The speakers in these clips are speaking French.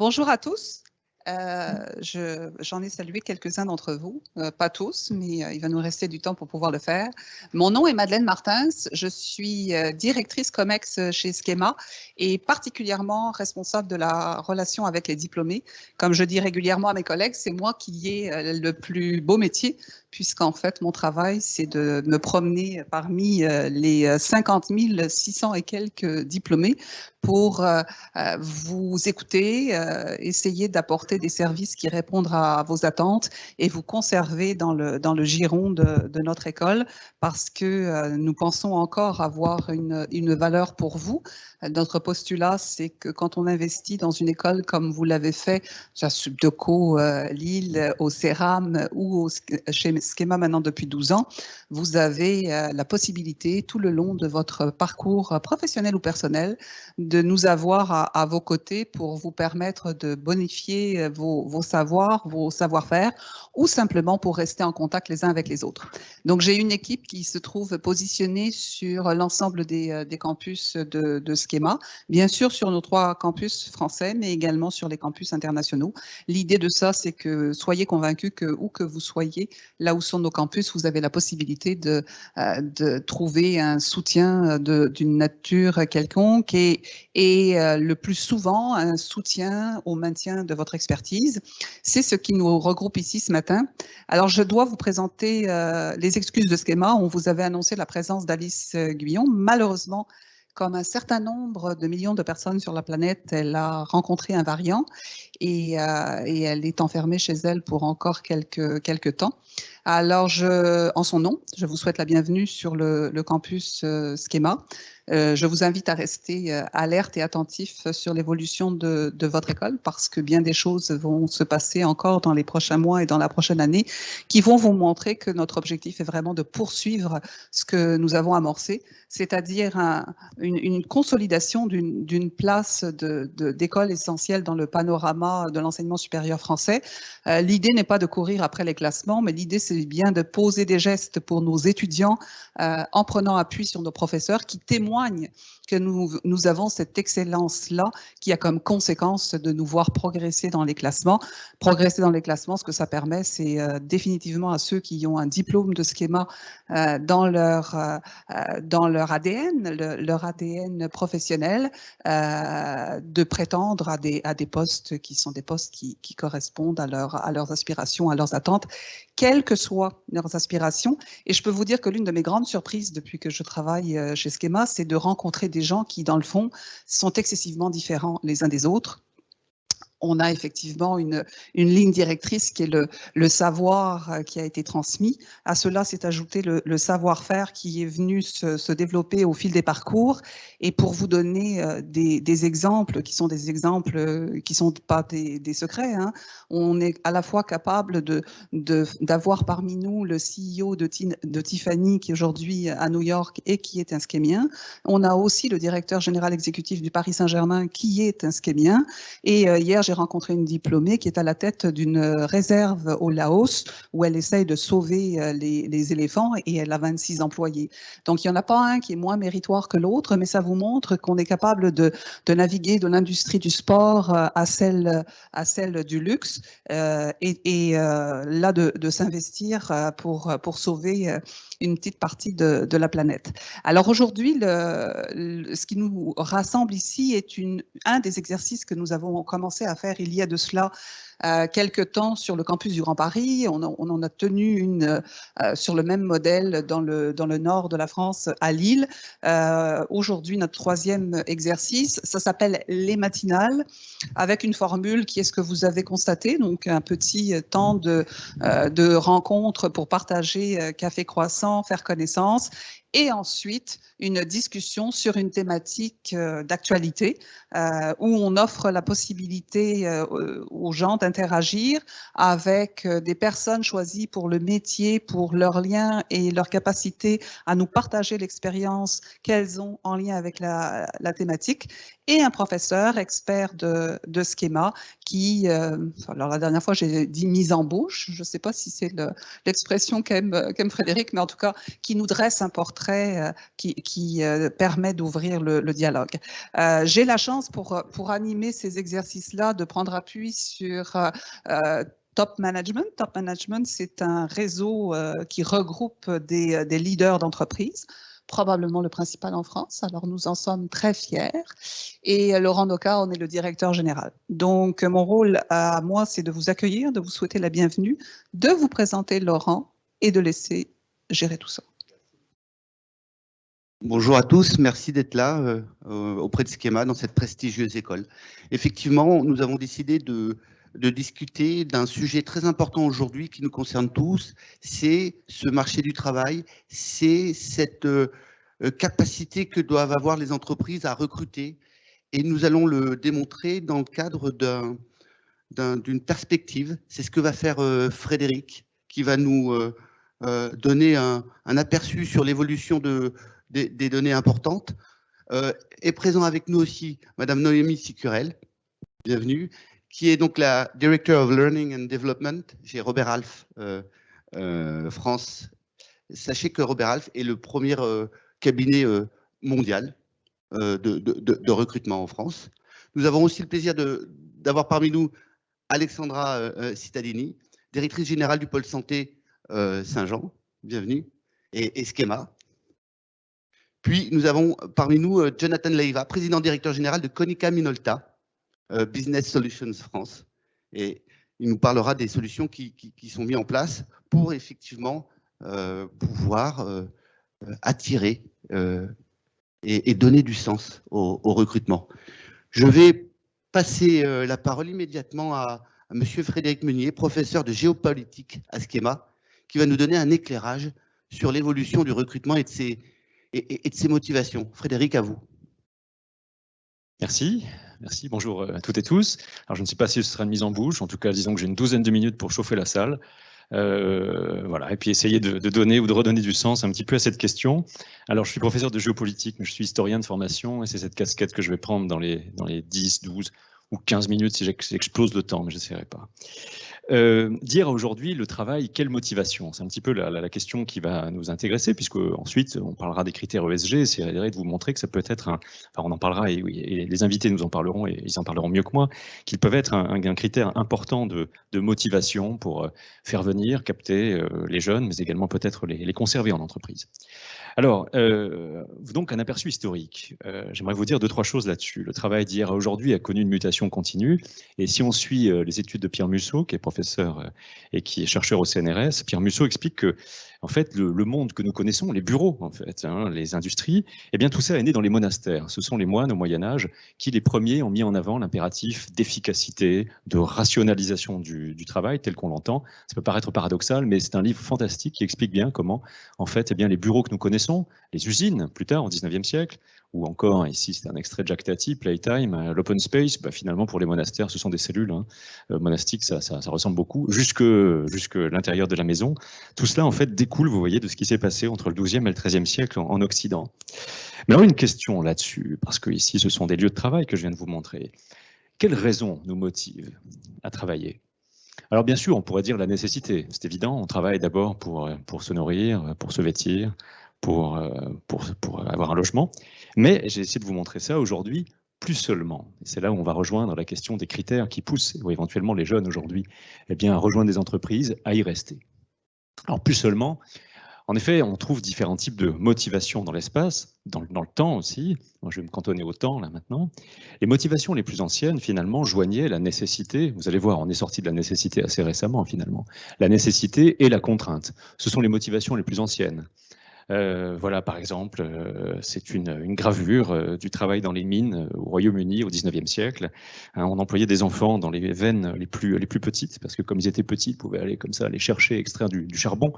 Bonjour à tous. J'en ai salué quelques-uns d'entre vous, pas tous, mais il va nous rester du temps pour pouvoir le faire. Mon nom est Madeleine Martins, je suis directrice COMEX chez Schema et particulièrement responsable de la relation avec les diplômés. Comme je dis régulièrement à mes collègues, c'est moi qui ai le plus beau métier, puisqu'en fait, mon travail, c'est de me promener parmi les 50 600 et quelques diplômés pour vous écouter, essayer d'apporter des services qui répondent à vos attentes et vous conserver dans le giron de notre école parce que nous pensons encore avoir une valeur pour vous. Notre postulat, c'est que quand on investit dans une école comme vous l'avez fait, à Subdeco, Lille, au CERAM ou chez Schema maintenant depuis 12 ans, vous avez la possibilité tout le long de votre parcours professionnel ou personnel de nous avoir à vos côtés pour vous permettre de bonifier vos savoirs, vos savoir-faire ou simplement pour rester en contact les uns avec les autres. Donc, j'ai une équipe qui se trouve positionnée sur l'ensemble des campus de Schema, bien sûr sur nos 3 campus français, mais également sur les campus internationaux. L'idée de ça, c'est que soyez convaincus que où que vous soyez, là où sont nos campus, vous avez la possibilité de trouver un soutien d'une nature quelconque et le plus souvent un soutien au maintien de votre expertise. C'est ce qui nous regroupe ici ce matin. Alors, je dois vous présenter les excuses de Schema. On vous avait annoncé la présence d'Alice Guyon. Malheureusement, comme un certain nombre de millions de personnes sur la planète, elle a rencontré un variant et elle est enfermée chez elle pour encore quelques temps. Alors, en son nom, je vous souhaite la bienvenue sur le campus Schema. Je vous invite à rester alerte et attentif sur l'évolution de votre école parce que bien des choses vont se passer encore dans les prochains mois et dans la prochaine année qui vont vous montrer que notre objectif est vraiment de poursuivre ce que nous avons amorcé, c'est-à-dire une consolidation d'une place d'école essentielle dans le panorama de l'enseignement supérieur français. L'idée n'est pas de courir après les classements, mais l'idée c'est bien de poser des gestes pour nos étudiants en prenant appui sur nos professeurs qui témoignent que nous avons cette excellence-là qui a comme conséquence de nous voir progresser dans les classements. Progresser dans les classements, ce que ça permet, c'est définitivement à ceux qui ont un diplôme de Schema dans leur ADN, leur ADN professionnel, de prétendre à des postes qui sont des postes qui correspondent à leurs aspirations, à leurs attentes, quelles que soient leurs aspirations. Et je peux vous dire que l'une de mes grandes surprises depuis que je travaille chez Schema, c'est de rencontrer des gens qui, dans le fond, sont excessivement différents les uns des autres. On a effectivement une ligne directrice qui est le savoir qui a été transmis. À cela s'est ajouté le savoir-faire qui est venu se développer au fil des parcours. Et pour vous donner des exemples qui sont des exemples qui sont pas des secrets, hein, on est à la fois capable d'avoir parmi nous le CEO de Tiffany qui est aujourd'hui à New York et qui est un Schémien. On a aussi le directeur général exécutif du Paris Saint-Germain qui est un Schémien. Et hier, j'ai rencontré une diplômée qui est à la tête d'une réserve au Laos où elle essaye de sauver les éléphants et elle a 26 employés. Donc, il n'y en a pas un qui est moins méritoire que l'autre, mais ça vous montre qu'on est capable de naviguer de l'industrie du sport à celle du luxe et là de s'investir pour sauver une petite partie de la planète. Alors aujourd'hui, ce qui nous rassemble ici est un des exercices que nous avons commencé à faire il y a de cela quelques temps sur le campus du Grand Paris. On en a tenu une sur le même modèle dans le nord de la France, à Lille. Aujourd'hui, notre 3e exercice, ça s'appelle les matinales, avec une formule qui est ce que vous avez constaté, donc un petit temps de rencontre pour partager café croissant, faire connaissance, et ensuite une discussion sur une thématique d'actualité où on offre la possibilité aux gens d'interagir avec des personnes choisies pour le métier, pour leurs liens et leur capacité à nous partager l'expérience qu'elles ont en lien avec la thématique, et un professeur expert de schéma qui, alors la dernière fois j'ai dit mise en bouche, je ne sais pas si c'est l'expression qu'aime Frédéric, mais en tout cas qui nous dresse un portrait qui permet d'ouvrir le dialogue. J'ai la chance pour animer ces exercices-là de prendre appui sur Top Management. Top Management, c'est un réseau qui regroupe des leaders d'entreprise, probablement le principal en France, alors nous en sommes très fiers. Et Laurent Noca, on est le directeur général. Donc mon rôle à moi, c'est de vous accueillir, de vous souhaiter la bienvenue, de vous présenter Laurent et de laisser gérer tout ça. Bonjour à tous, merci d'être là auprès de Schema dans cette prestigieuse école. Effectivement, nous avons décidé de discuter d'un sujet très important aujourd'hui qui nous concerne tous, c'est ce marché du travail, c'est cette capacité que doivent avoir les entreprises à recruter, et nous allons le démontrer dans le cadre d'une perspective. C'est ce que va faire Frédéric, qui va nous donner un aperçu sur l'évolution des données importantes. Est présent avec nous aussi Madame Noémie Sicurel, bienvenue, qui est donc la Director of Learning and Development chez Robert Half France. Sachez que Robert Half est le premier cabinet mondial de recrutement en France. Nous avons aussi le plaisir d'avoir parmi nous Alexandra Cittadini, directrice générale du pôle santé Saint-Jean, bienvenue, et Schema. Puis nous avons parmi nous Jonathan Leiva, président directeur général de Konica Minolta, Business Solutions France. Et il nous parlera des solutions qui sont mises en place pour effectivement pouvoir attirer et donner du sens au recrutement. Je vais passer la parole immédiatement à Monsieur Frédéric Meunier, professeur de géopolitique à Schema, qui va nous donner un éclairage sur l'évolution du recrutement et de ses motivations. Frédéric, à vous. Merci. Merci, bonjour à toutes et tous. Alors, je ne sais pas si ce sera une mise en bouche, en tout cas, disons que j'ai une douzaine de minutes pour chauffer la salle. Voilà, et puis essayer de donner ou de redonner du sens un petit peu à cette question. Alors, je suis professeur de géopolitique, mais je suis historien de formation, et c'est cette casquette que je vais prendre dans les 10, 12 ou 15 minutes si j'explose le temps, mais je n'essaierai pas. Dire aujourd'hui le travail, quelle motivation? C'est un petit peu la question qui va nous intéresser, puisque ensuite on parlera des critères ESG, essayer de vous montrer que ça peut être enfin on en parlera, et les invités nous en parleront, et ils en parleront mieux que moi, qu'ils peuvent être un critère important de motivation pour faire venir, capter les jeunes, mais également peut-être les conserver en entreprise. Alors, donc un aperçu historique. J'aimerais vous dire 2-3 choses là-dessus. Le travail d'hier à aujourd'hui a connu une mutation continue, et si on suit les études de Pierre Musso, qui est professeur et qui est chercheur au CNRS, Pierre Musso explique que, en fait, le monde que nous connaissons, les bureaux, en fait, les industries, eh bien tout ça est né dans les monastères. Ce sont les moines au Moyen-Âge qui, les premiers, ont mis en avant l'impératif d'efficacité, de rationalisation du travail tel qu'on l'entend. Ça peut paraître paradoxal, mais c'est un livre fantastique qui explique bien comment, en fait, eh bien, les bureaux que nous connaissons, les usines, plus tard, au 19e siècle, ou encore, ici c'est un extrait de Jacques Tati, Playtime, l'open space, finalement pour les monastères, ce sont des cellules monastiques, ça ressemble beaucoup, jusque l'intérieur de la maison. Tout cela, en fait, découle, vous voyez, de ce qui s'est passé entre le 12e et le 13e siècle en Occident. Mais alors, une question là-dessus, parce que ici, ce sont des lieux de travail que je viens de vous montrer. Quelles raisons nous motivent à travailler? Alors bien sûr, on pourrait dire la nécessité, c'est évident, on travaille d'abord pour se nourrir, pour se vêtir, pour avoir un logement, mais j'ai essayé de vous montrer ça aujourd'hui, plus seulement. C'est là où on va rejoindre la question des critères qui poussent, ou éventuellement les jeunes aujourd'hui, eh bien, à rejoindre des entreprises, à y rester. Alors plus seulement, en effet, on trouve différents types de motivations dans l'espace, dans le temps aussi. Moi, je vais me cantonner au temps là maintenant. Les motivations les plus anciennes, finalement, joignaient la nécessité. Vous allez voir, on est sorti de la nécessité assez récemment, finalement. La nécessité et la contrainte. Ce sont les motivations les plus anciennes. Voilà, par exemple, c'est une gravure du travail dans les mines au Royaume-Uni au 19e siècle. On employait des enfants dans les veines les plus petites, parce que comme ils étaient petits, ils pouvaient aller comme ça, aller chercher, extraire du charbon.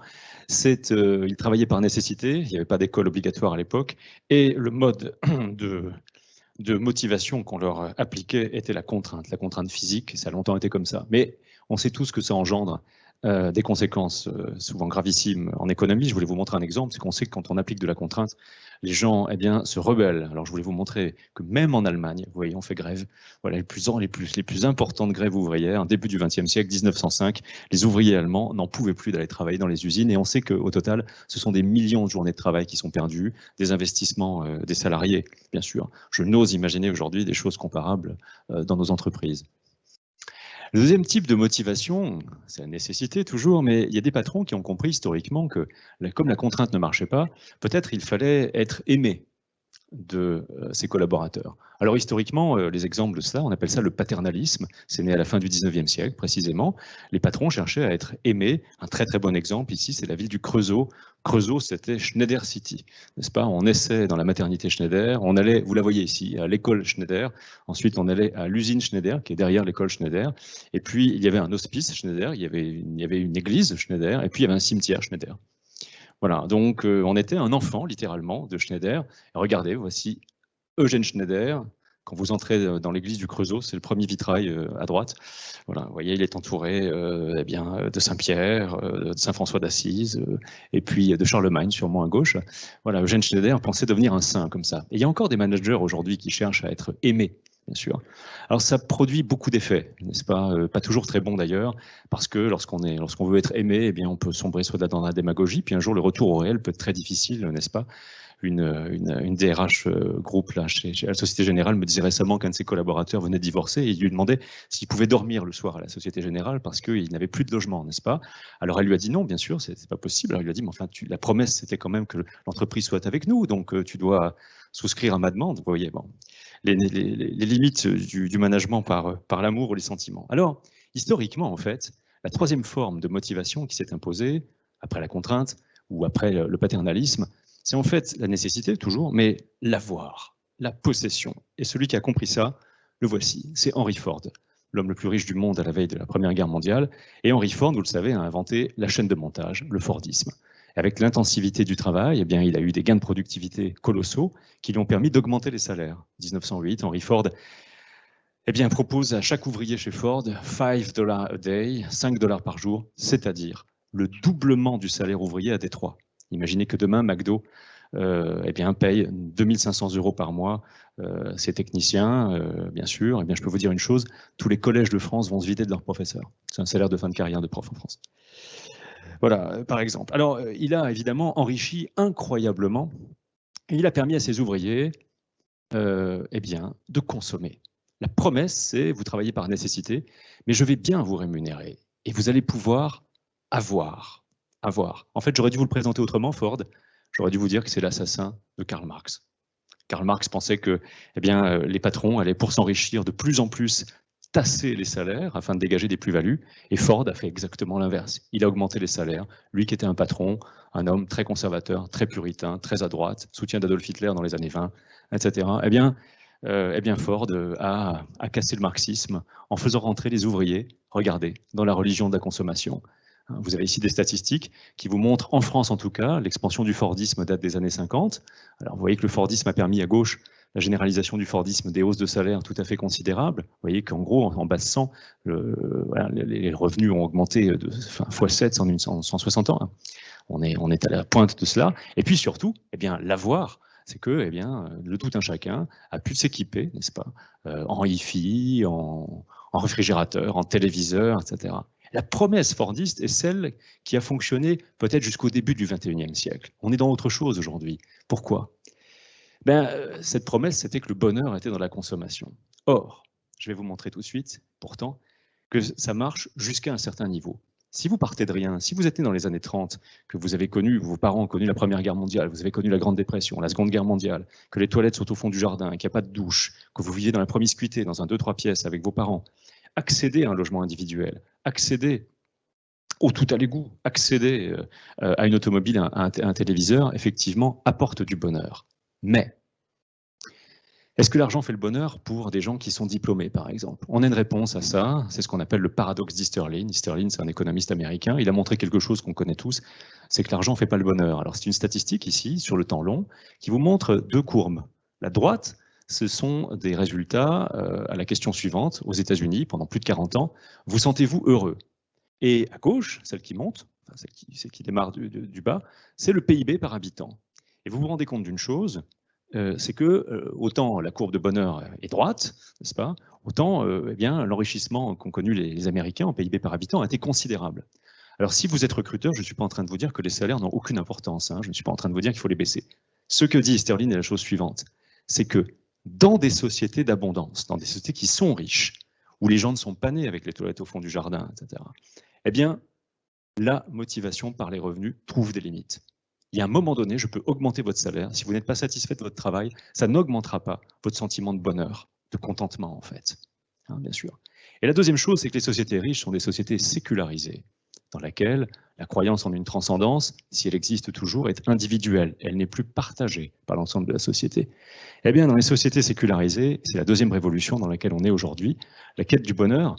Ils travaillaient par nécessité, il n'y avait pas d'école obligatoire à l'époque, et le mode de motivation qu'on leur appliquait était la contrainte physique, et ça a longtemps été comme ça. Mais on sait tous que ça engendre des conséquences souvent gravissimes en économie. Je voulais vous montrer un exemple, c'est qu'on sait que quand on applique de la contrainte, les gens se rebellent. Alors je voulais vous montrer que même en Allemagne, vous voyez, on fait grève. Voilà, les plus importantes grèves ouvrières, début du XXe siècle, 1905, les ouvriers allemands n'en pouvaient plus d'aller travailler dans les usines, et on sait qu'au total, ce sont des millions de journées de travail qui sont perdues, des investissements des salariés, bien sûr. Je n'ose imaginer aujourd'hui des choses comparables dans nos entreprises. Le deuxième type de motivation, c'est la nécessité toujours, mais il y a des patrons qui ont compris historiquement que, comme la contrainte ne marchait pas, peut-être il fallait être aimé de ses collaborateurs. Alors historiquement, les exemples de cela, on appelle ça le paternalisme. C'est né à la fin du 19e siècle, précisément. Les patrons cherchaient à être aimés. Un très très bon exemple ici, c'est la ville du Creusot. Creusot, c'était Schneider City, n'est-ce pas? On naissait dans la maternité Schneider, on allait, vous la voyez ici, à l'école Schneider. Ensuite, on allait à l'usine Schneider, qui est derrière l'école Schneider. Et puis, il y avait un hospice Schneider, il y avait une église Schneider, et puis il y avait un cimetière Schneider. Voilà, donc on était un enfant, littéralement, de Schneider. Et regardez, voici Eugène Schneider. Quand vous entrez dans l'église du Creusot, c'est le premier vitrail à droite. Voilà, vous voyez, il est entouré eh bien, de Saint-Pierre, de Saint-François d'Assise, et puis de Charlemagne, sûrement à gauche. Voilà, Eugène Schneider pensait devenir un saint comme ça. Et il y a encore des managers aujourd'hui qui cherchent à être aimés, bien sûr. Alors ça produit beaucoup d'effets, n'est-ce pas? Pas toujours très bon d'ailleurs, parce que lorsqu'on veut être aimé, eh bien on peut sombrer soit dans la démagogie, puis un jour le retour au réel peut être très difficile, n'est-ce pas? Une DRH groupe là, chez la Société Générale me disait récemment qu'un de ses collaborateurs venait de divorcer et il lui demandait s'il pouvait dormir le soir à la Société Générale parce qu'il n'avait plus de logement, n'est-ce pas? Alors elle lui a dit non, bien sûr, c'est pas possible. Alors il lui a dit, mais enfin, la promesse c'était quand même que l'entreprise soit avec nous, donc tu dois souscrire à ma demande. Vous voyez, bon, les limites du management par l'amour ou les sentiments. Alors, historiquement, en fait, la troisième forme de motivation qui s'est imposée, après la contrainte ou après le paternalisme, c'est en fait la nécessité, toujours, mais l'avoir, la possession. Et celui qui a compris ça, le voici, c'est Henry Ford, l'homme le plus riche du monde à la veille de la Première Guerre mondiale. Et Henry Ford, vous le savez, a inventé la chaîne de montage, le Fordisme. Avec l'intensivité du travail, eh bien, il a eu des gains de productivité colossaux qui lui ont permis d'augmenter les salaires. 1908, Henry Ford propose à chaque ouvrier chez Ford $5 a day, 5 $ par jour, c'est-à-dire le doublement du salaire ouvrier à Détroit. Imaginez que demain, McDo paye 2500 € par mois ses techniciens, bien sûr. Eh bien, je peux vous dire une chose, tous les collèges de France vont se vider de leurs professeurs. C'est un salaire de fin de carrière de prof en France. Voilà, par exemple. Alors, il a évidemment enrichi incroyablement, et il a permis à ses ouvriers de consommer. La promesse, c'est vous travaillez par nécessité, mais je vais bien vous rémunérer, et vous allez pouvoir avoir. En fait, j'aurais dû vous le présenter autrement, Ford. J'aurais dû vous dire que c'est l'assassin de Karl Marx. Karl Marx pensait que les patrons allaient, pour s'enrichir de plus en plus, tasser les salaires afin de dégager des plus-values. Et Ford a fait exactement l'inverse. Il a augmenté les salaires. Lui qui était un patron, un homme très conservateur, très puritain, très à droite, soutien d'Adolf Hitler dans les années 20, etc. Ford a cassé le marxisme en faisant rentrer les ouvriers, regardez, dans la religion de la consommation. Vous avez ici des statistiques qui vous montrent, en France en tout cas, l'expansion du Fordisme date des années 50. Alors vous voyez que le Fordisme a permis à gauche la généralisation du Fordisme, des hausses de salaire tout à fait considérables. Vous voyez qu'en gros, en base 100, les revenus ont augmenté de x7 en 160 ans. On est à la pointe de cela. Et puis surtout, l'avoir, c'est que le tout un chacun a pu s'équiper, n'est-ce pas, en hi-fi, en réfrigérateur, en téléviseur, etc. La promesse fordiste est celle qui a fonctionné peut-être jusqu'au début du XXIe siècle. On est dans autre chose aujourd'hui. Pourquoi? Cette promesse, c'était que le bonheur était dans la consommation. Or, je vais vous montrer tout de suite, pourtant, que ça marche jusqu'à un certain niveau. Si vous partez de rien, si vous êtes né dans les années 30, que vous avez connu, vos parents ont connu la Première Guerre mondiale, vous avez connu la Grande Dépression, la Seconde Guerre mondiale, que les toilettes sont au fond du jardin, qu'il n'y a pas de douche, que vous vivez dans la promiscuité, dans un 2-3 pièces avec vos parents, accéder à un logement individuel, accéder au tout à l'égout, accéder à une automobile, à un téléviseur, effectivement, apporte du bonheur. Mais, est-ce que l'argent fait le bonheur pour des gens qui sont diplômés, par exemple? On a une réponse à ça, c'est ce qu'on appelle le paradoxe d'Easterlin. Easterlin, c'est un économiste américain, il a montré quelque chose qu'on connaît tous, c'est que l'argent ne fait pas le bonheur. Alors c'est une statistique ici, sur le temps long, qui vous montre deux courbes. La droite, ce sont des résultats à la question suivante. Aux États-Unis, pendant plus de 40 ans, vous sentez-vous heureux? Et à gauche, celle qui monte, enfin celle qui démarre du bas, c'est le PIB par habitant. Et vous vous rendez compte d'une chose, c'est que autant la courbe de bonheur est droite, n'est-ce pas, autant eh bien, l'enrichissement qu'ont connu les Américains en PIB par habitant a été considérable. Alors si vous êtes recruteur, je ne suis pas en train de vous dire que les salaires n'ont aucune importance, hein, je ne suis pas en train de vous dire qu'il faut les baisser. Ce que dit Sterling est la chose suivante, c'est que dans des sociétés d'abondance, dans des sociétés qui sont riches, où les gens ne sont pas nés avec les toilettes au fond du jardin, etc., eh bien, la motivation par les revenus trouve des limites. Il y a un moment donné, je peux augmenter votre salaire. Si vous n'êtes pas satisfait de votre travail, ça n'augmentera pas votre sentiment de bonheur, de contentement, en fait. Hein, bien sûr. Et la deuxième chose, c'est que les sociétés riches sont des sociétés sécularisées, dans laquelle la croyance en une transcendance, si elle existe toujours, est individuelle. Elle n'est plus partagée par l'ensemble de la société. Eh bien, dans les sociétés sécularisées, c'est la deuxième révolution dans laquelle on est aujourd'hui, la quête du bonheur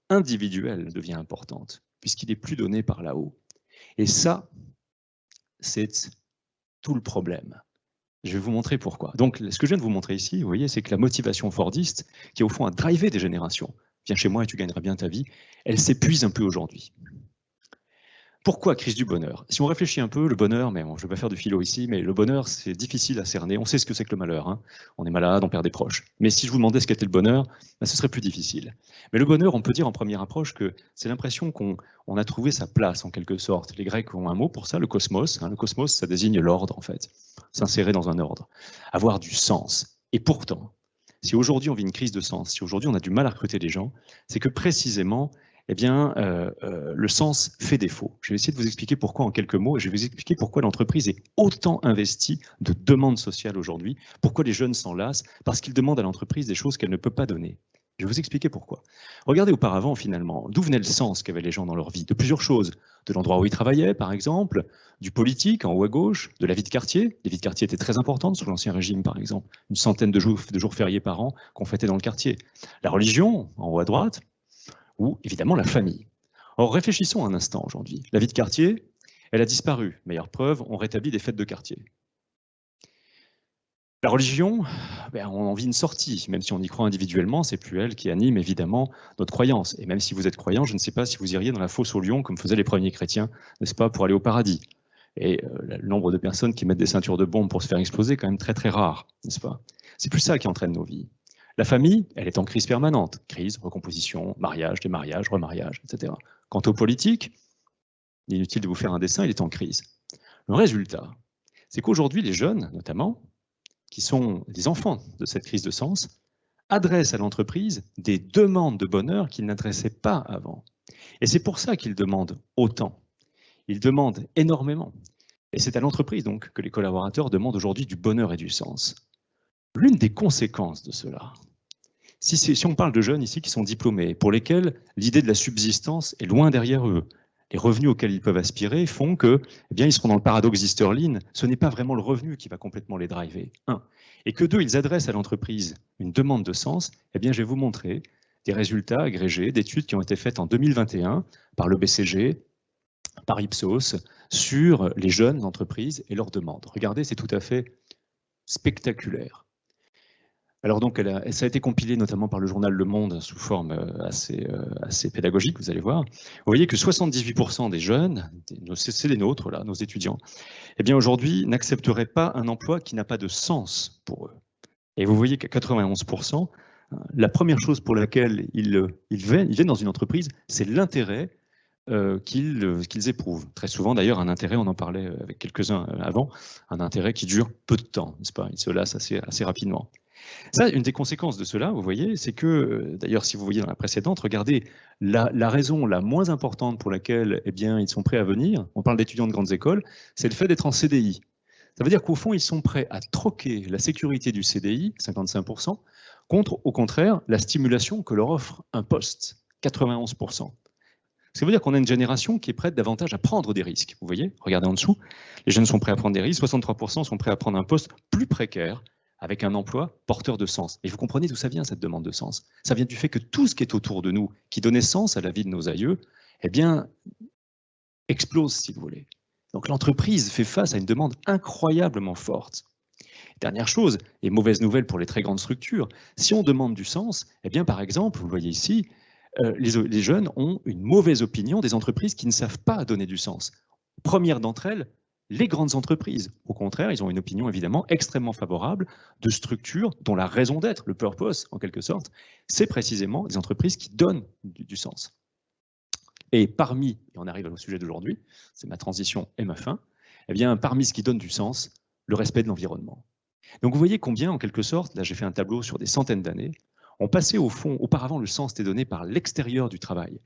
individuel devient importante, puisqu'il n'est plus donné par là-haut. Et ça, c'est tout le problème. Je vais vous montrer pourquoi. Donc, ce que je viens de vous montrer ici, vous voyez, c'est que la motivation fordiste, qui est au fond à driver des générations, viens chez moi et tu gagneras bien ta vie, elle s'épuise un peu aujourd'hui. Pourquoi crise du bonheur? Si on réfléchit un peu, le bonheur, mais bon, je ne vais pas faire de philo ici, mais le bonheur, c'est difficile à cerner. On sait ce que c'est que le malheur. Hein. On est malade, on perd des proches. Mais si je vous demandais ce qu'était le bonheur, ben, ce serait plus difficile. Mais le bonheur, on peut dire en première approche que c'est l'impression qu'on a trouvé sa place, en quelque sorte. Les Grecs ont un mot pour ça, le cosmos. Hein. Le cosmos, ça désigne l'ordre, en fait. S'insérer dans un ordre. Avoir du sens. Et pourtant, si aujourd'hui on vit une crise de sens, si aujourd'hui on a du mal à recruter des gens, c'est que précisément, eh bien, le sens fait défaut. Je vais essayer de vous expliquer pourquoi en quelques mots, et je vais vous expliquer pourquoi l'entreprise est autant investie de demandes sociales aujourd'hui, pourquoi les jeunes s'en lassent, parce qu'ils demandent à l'entreprise des choses qu'elle ne peut pas donner. Je vais vous expliquer pourquoi. Regardez auparavant, finalement, d'où venait le sens qu'avaient les gens dans leur vie? De plusieurs choses. De l'endroit où ils travaillaient, par exemple, du politique, en haut à gauche, de la vie de quartier. Les vies de quartier étaient très importantes sous l'Ancien Régime, par exemple. Une centaine de jours fériés par an qu'on fêtait dans le quartier. La religion, en haut à droite, ou évidemment la famille. Or, réfléchissons un instant aujourd'hui. La vie de quartier, elle a disparu. Meilleure preuve, on rétablit des fêtes de quartier. La religion, ben, on en vit une sortie. Même si on y croit individuellement, c'est plus elle qui anime évidemment notre croyance. Et même si vous êtes croyant, je ne sais pas si vous iriez dans la fosse aux lions comme faisaient les premiers chrétiens, n'est-ce pas, pour aller au paradis. Et le nombre de personnes qui mettent des ceintures de bombes pour se faire exploser est quand même très très rare, n'est-ce pas? C'est plus ça qui entraîne nos vies. La famille, elle est en crise permanente. Crise, recomposition, mariage, démariage, remariage, etc. Quant aux politiques, inutile de vous faire un dessin, il est en crise. Le résultat, c'est qu'aujourd'hui, les jeunes, notamment, qui sont des enfants de cette crise de sens, adressent à l'entreprise des demandes de bonheur qu'ils n'adressaient pas avant. Et c'est pour ça qu'ils demandent autant. Ils demandent énormément. Et c'est à l'entreprise donc que les collaborateurs demandent aujourd'hui du bonheur et du sens. L'une des conséquences de cela, si on parle de jeunes ici qui sont diplômés, pour lesquels l'idée de la subsistance est loin derrière eux, les revenus auxquels ils peuvent aspirer font que, eh bien, ils seront dans le paradoxe d'Easterlin, ce n'est pas vraiment le revenu qui va complètement les driver. Et que deux, ils adressent à l'entreprise une demande de sens, eh bien, je vais vous montrer des résultats agrégés d'études qui ont été faites en 2021 par le BCG, par Ipsos, sur les jeunes entreprises et leurs demandes. Regardez, c'est tout à fait spectaculaire. Alors donc, ça a été compilé notamment par le journal Le Monde sous forme assez pédagogique, vous allez voir. Vous voyez que 78% des jeunes, c'est les nôtres, là, nos étudiants, eh bien aujourd'hui n'accepteraient pas un emploi qui n'a pas de sens pour eux. Et vous voyez qu'à 91%, la première chose pour laquelle ils viennent dans une entreprise, c'est l'intérêt qu'ils éprouvent. Très souvent d'ailleurs un intérêt, on en parlait avec quelques-uns avant, un intérêt qui dure peu de temps, n'est-ce pas? Ils se lassent assez rapidement. Ça, une des conséquences de cela, vous voyez, c'est que, d'ailleurs, si vous voyez dans la précédente, regardez, la raison la moins importante pour laquelle eh bien, ils sont prêts à venir, on parle d'étudiants de grandes écoles, c'est le fait d'être en CDI. Ça veut dire qu'au fond, ils sont prêts à troquer la sécurité du CDI, 55%, contre, au contraire, la stimulation que leur offre un poste, 91%. Ça veut dire qu'on a une génération qui est prête davantage à prendre des risques. Vous voyez, regardez en dessous, les jeunes sont prêts à prendre des risques, 63% sont prêts à prendre un poste plus précaire, avec un emploi porteur de sens. Et vous comprenez d'où ça vient, cette demande de sens? Ça vient du fait que tout ce qui est autour de nous, qui donnait sens à la vie de nos aïeux, eh bien, explose, si vous voulez. Donc l'entreprise fait face à une demande incroyablement forte. Dernière chose, et mauvaise nouvelle pour les très grandes structures, si on demande du sens, eh bien par exemple, vous le voyez ici, les jeunes ont une mauvaise opinion des entreprises qui ne savent pas donner du sens. Première d'entre elles, les grandes entreprises. Au contraire, ils ont une opinion évidemment extrêmement favorable de structures dont la raison d'être, le purpose en quelque sorte, c'est précisément des entreprises qui donnent du sens. Et parmi, et on arrive au sujet d'aujourd'hui, c'est ma transition et ma fin, eh bien parmi ce qui donne du sens, le respect de l'environnement. Donc vous voyez combien, en quelque sorte, là j'ai fait un tableau sur des centaines d'années, on passait au fond, auparavant le sens était donné par l'extérieur du travail,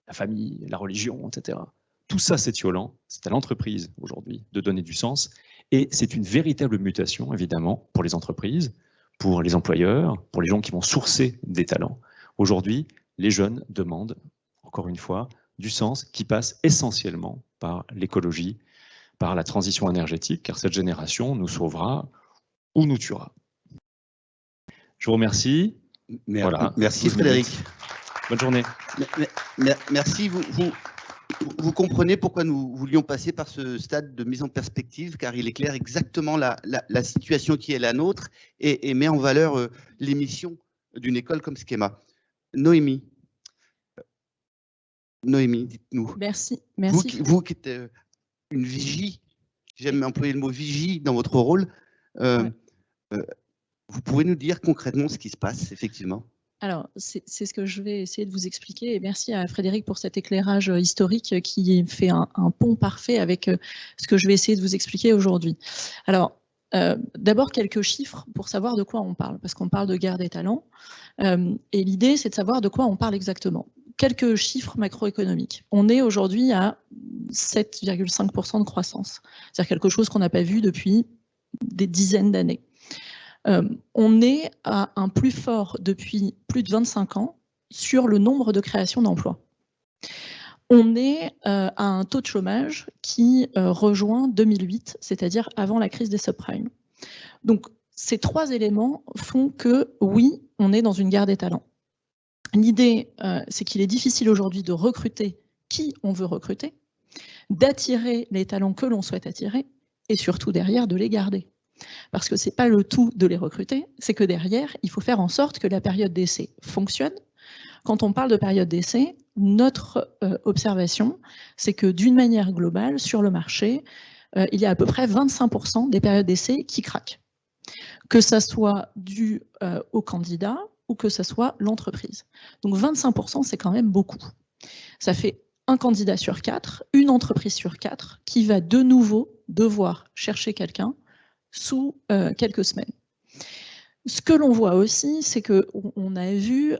la famille, la religion, etc. Tout ça c'est Thiolan, c'est à l'entreprise aujourd'hui de donner du sens, et c'est une véritable mutation évidemment pour les entreprises, pour les employeurs, pour les gens qui vont sourcer des talents. Aujourd'hui, les jeunes demandent, encore une fois, du sens qui passe essentiellement par l'écologie, par la transition énergétique, car cette génération nous sauvera ou nous tuera. Je vous remercie. Voilà. Merci Frédéric. Bonne journée. Merci. Vous comprenez pourquoi nous voulions passer par ce stade de mise en perspective, car il éclaire exactement la situation qui est la nôtre et met en valeur les missions d'une école comme Schema. Noémie, dites-nous. Merci. Vous qui êtes une vigie, j'aime employer le mot vigie dans votre rôle, vous pouvez nous dire concrètement ce qui se passe, effectivement? Alors, c'est ce que je vais essayer de vous expliquer. Et merci à Frédéric pour cet éclairage historique qui fait un pont parfait avec ce que je vais essayer de vous expliquer aujourd'hui. Alors, d'abord, quelques chiffres pour savoir de quoi on parle, parce qu'on parle de guerre des talents. Et l'idée, c'est de savoir de quoi on parle exactement. Quelques chiffres macroéconomiques. On est aujourd'hui à 7,5% de croissance. C'est-à-dire quelque chose qu'on n'a pas vu depuis des dizaines d'années. On est à un plus fort depuis plus de 25 ans sur le nombre de créations d'emplois. On est à un taux de chômage qui rejoint 2008, c'est-à-dire avant la crise des subprimes. Donc, ces trois éléments font que, oui, on est dans une guerre des talents. L'idée, c'est qu'il est difficile aujourd'hui de recruter qui on veut recruter, d'attirer les talents que l'on souhaite attirer, et surtout derrière de les garder. Parce que ce n'est pas le tout de les recruter, c'est que derrière, il faut faire en sorte que la période d'essai fonctionne. Quand on parle de période d'essai, notre observation, c'est que d'une manière globale, sur le marché, il y a à peu près 25% des périodes d'essai qui craquent. Que ça soit dû au candidat ou que ça soit l'entreprise. Donc 25%, c'est quand même beaucoup. Ça fait un candidat sur 4, une entreprise sur 4 qui va de nouveau devoir chercher quelqu'un sous quelques semaines. Ce que l'on voit aussi, c'est qu'on a vu,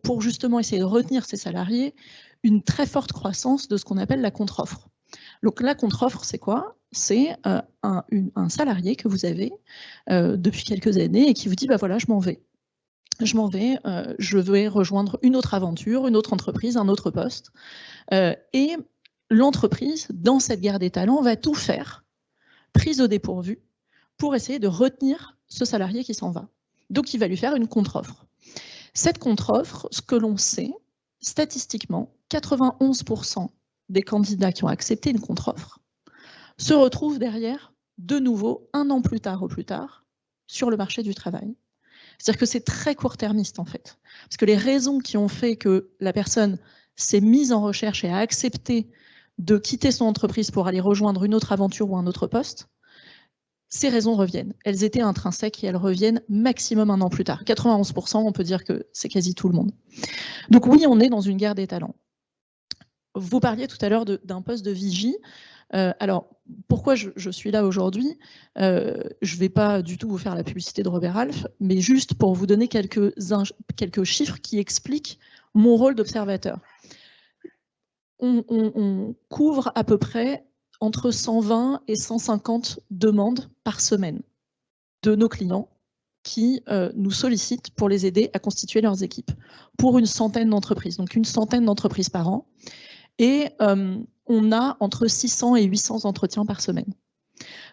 pour justement essayer de retenir ces salariés, une très forte croissance de ce qu'on appelle la contre-offre. Donc la contre-offre, c'est quoi? C'est un salarié que vous avez depuis quelques années et qui vous dit, bah voilà, je m'en vais. Je vais rejoindre une autre aventure, une autre entreprise, un autre poste. Et l'entreprise, dans cette guerre des talents, va tout faire, prise au dépourvu, pour essayer de retenir ce salarié qui s'en va. Donc, il va lui faire une contre-offre. Cette contre-offre, ce que l'on sait, statistiquement, 91% des candidats qui ont accepté une contre-offre se retrouvent derrière, de nouveau, un an plus tard ou plus tard, sur le marché du travail. C'est-à-dire que c'est très court-termiste, en fait. Parce que les raisons qui ont fait que la personne s'est mise en recherche et a accepté de quitter son entreprise pour aller rejoindre une autre aventure ou un autre poste, ces raisons reviennent. Elles étaient intrinsèques et elles reviennent maximum un an plus tard. 91%, on peut dire que c'est quasi tout le monde. Donc oui, on est dans une guerre des talents. Vous parliez tout à l'heure d'un poste de vigie. Alors, pourquoi je suis là aujourd'hui? Je ne vais pas du tout vous faire la publicité de Robert Half, mais juste pour vous donner quelques chiffres qui expliquent mon rôle d'observateur. On couvre à peu près entre 120 et 150 demandes par semaine de nos clients qui nous sollicitent pour les aider à constituer leurs équipes, pour une centaine d'entreprises, donc une centaine d'entreprises par an. Et on a entre 600 et 800 entretiens par semaine.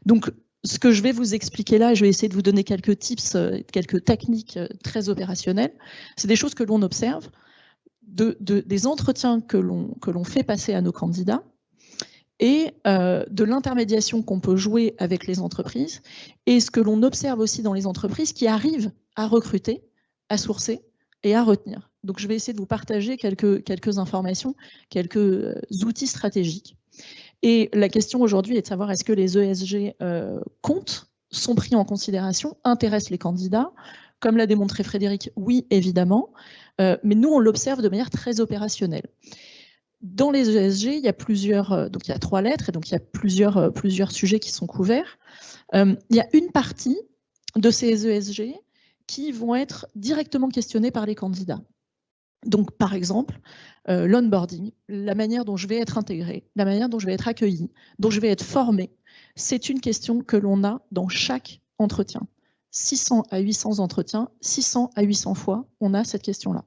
Donc, ce que je vais vous expliquer là, et je vais essayer de vous donner quelques tips, quelques techniques très opérationnelles, c'est des choses que l'on observe, des entretiens que l'on fait passer à nos candidats, et de l'intermédiation qu'on peut jouer avec les entreprises, et ce que l'on observe aussi dans les entreprises qui arrivent à recruter, à sourcer et à retenir. Donc je vais essayer de vous partager quelques informations, quelques outils stratégiques. Et la question aujourd'hui est de savoir est-ce que les ESG comptent, sont pris en considération, intéressent les candidats. Comme l'a démontré Frédéric, oui, évidemment, mais nous, on l'observe de manière très opérationnelle. Dans les ESG, il y a plusieurs, donc il y a 3 lettres, et donc il y a plusieurs sujets qui sont couverts. Il y a une partie de ces ESG qui vont être directement questionnés par les candidats. Donc, par exemple, l'onboarding, la manière dont je vais être intégré, la manière dont je vais être accueilli, dont je vais être formé, c'est une question que l'on a dans chaque entretien. 600 à 800 entretiens, 600 à 800 fois, on a cette question-là.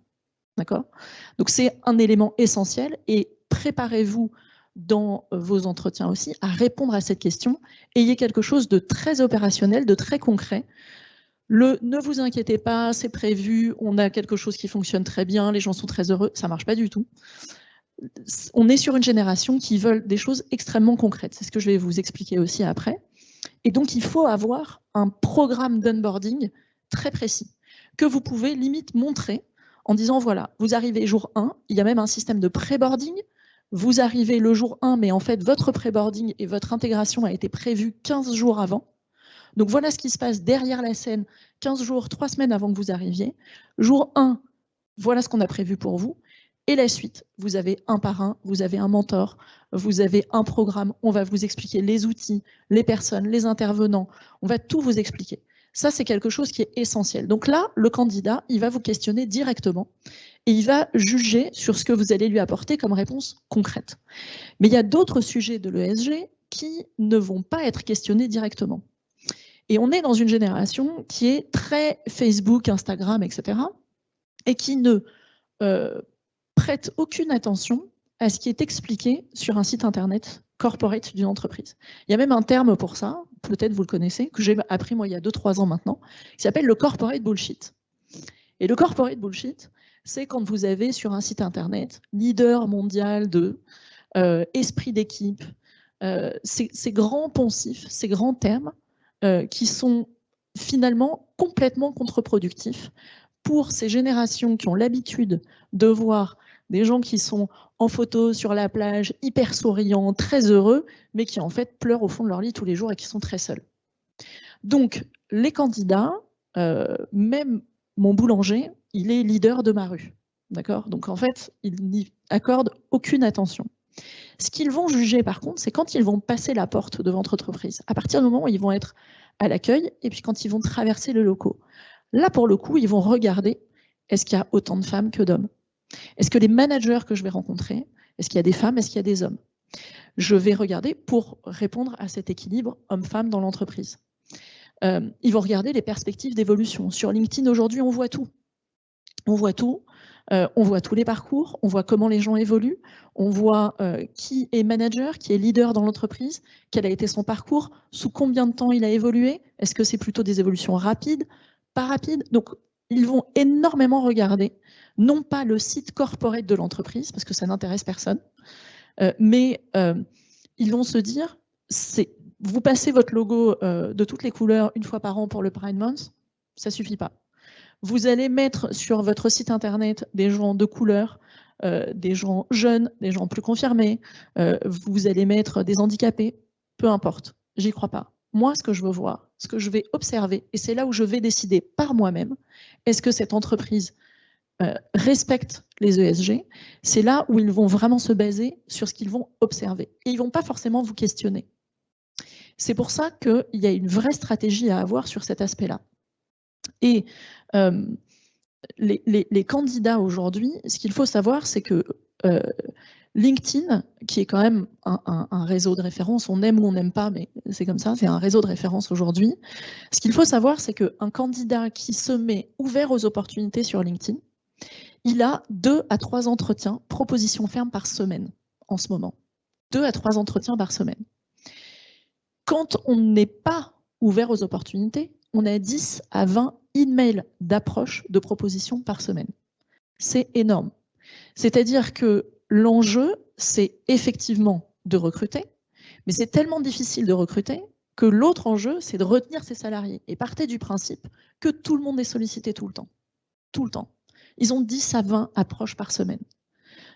D'accord ? Donc, c'est un élément essentiel et préparez-vous dans vos entretiens aussi à répondre à cette question. Ayez quelque chose de très opérationnel, de très concret. Ne vous inquiétez pas, c'est prévu, on a quelque chose qui fonctionne très bien, les gens sont très heureux, ça ne marche pas du tout. On est sur une génération qui veut des choses extrêmement concrètes. C'est ce que je vais vous expliquer aussi après. Et donc, il faut avoir un programme d'onboarding très précis que vous pouvez limite montrer en disant, voilà, vous arrivez jour 1, il y a même un système de pré-boarding. Vous arrivez le jour 1, mais en fait, votre pré-boarding et votre intégration a été prévue 15 jours avant. Donc, voilà ce qui se passe derrière la scène, 15 jours, 3 semaines avant que vous arriviez. Jour 1, voilà ce qu'on a prévu pour vous. Et la suite, vous avez un parrain, vous avez un mentor, vous avez un programme, on va vous expliquer les outils, les personnes, les intervenants, on va tout vous expliquer. Ça, c'est quelque chose qui est essentiel. Donc là, le candidat, il va vous questionner directement et il va juger sur ce que vous allez lui apporter comme réponse concrète. Mais il y a d'autres sujets de l'ESG qui ne vont pas être questionnés directement. Et on est dans une génération qui est très Facebook, Instagram, etc. et qui ne prête aucune attention à ce qui est expliqué sur un site internet corporate d'une entreprise. Il y a même un terme pour ça, peut-être vous le connaissez, que j'ai appris moi il y a 2-3 ans maintenant, qui s'appelle le corporate bullshit. Et le corporate bullshit, c'est quand vous avez sur un site internet leader mondial de esprit d'équipe, ces grands poncifs, ces grands termes qui sont finalement complètement contre-productifs pour ces générations qui ont l'habitude de voir des gens qui sont en photo sur la plage, hyper souriants, très heureux, mais qui en fait pleurent au fond de leur lit tous les jours et qui sont très seuls. Donc les candidats, même mon boulanger, il est leader de ma rue. D'accord ? Donc en fait, ils n'y accordent aucune attention. Ce qu'ils vont juger par contre, c'est quand ils vont passer la porte de votre entreprise. À partir du moment où ils vont être à l'accueil et puis quand ils vont traverser le locaux. Là, pour le coup, ils vont regarder, est-ce qu'il y a autant de femmes que d'hommes ? Est-ce que les managers que je vais rencontrer, est-ce qu'il y a des femmes, est-ce qu'il y a des hommes ? Je vais regarder pour répondre à cet équilibre homme-femme dans l'entreprise. Ils vont regarder les perspectives d'évolution. Sur LinkedIn, aujourd'hui, on voit tout. On voit tout. On voit tous les parcours, on voit comment les gens évoluent, on voit qui est manager, qui est leader dans l'entreprise, quel a été son parcours, sous combien de temps il a évolué, est-ce que c'est plutôt des évolutions rapides, pas rapides. Donc, ils vont énormément regarder, non pas le site corporate de l'entreprise, parce que ça n'intéresse personne, mais ils vont se dire, vous passez votre logo de toutes les couleurs une fois par an pour le Pride Month, ça ne suffit pas. Vous allez mettre sur votre site internet des gens de couleur, des gens jeunes, des gens plus confirmés, vous allez mettre des handicapés, peu importe, j'y crois pas. Moi, ce que je veux voir, ce que je vais observer, et c'est là où je vais décider par moi-même, est-ce que cette entreprise respecte les ESG, c'est là où ils vont vraiment se baser sur ce qu'ils vont observer. Et ils ne vont pas forcément vous questionner. C'est pour ça qu'il y a une vraie stratégie à avoir sur cet aspect-là. Et les candidats aujourd'hui, ce qu'il faut savoir, c'est que LinkedIn, qui est quand même un réseau de référence, on aime ou on n'aime pas, mais c'est comme ça, c'est un réseau de référence aujourd'hui. Ce qu'il faut savoir, c'est qu'un candidat qui se met ouvert aux opportunités sur LinkedIn, il a 2 à 3 entretiens, propositions fermes par semaine en ce moment. 2 à 3 entretiens par semaine. Quand on n'est pas ouvert aux opportunités, on a 10 à 20 emails d'approche de propositions par semaine. C'est énorme. C'est-à-dire que l'enjeu, c'est effectivement de recruter, Mais c'est tellement difficile de recruter que l'autre enjeu, c'est de retenir ses salariés. Et partez du principe que tout le monde est sollicité tout le temps. Tout le temps. Ils ont 10 à 20 approches par semaine.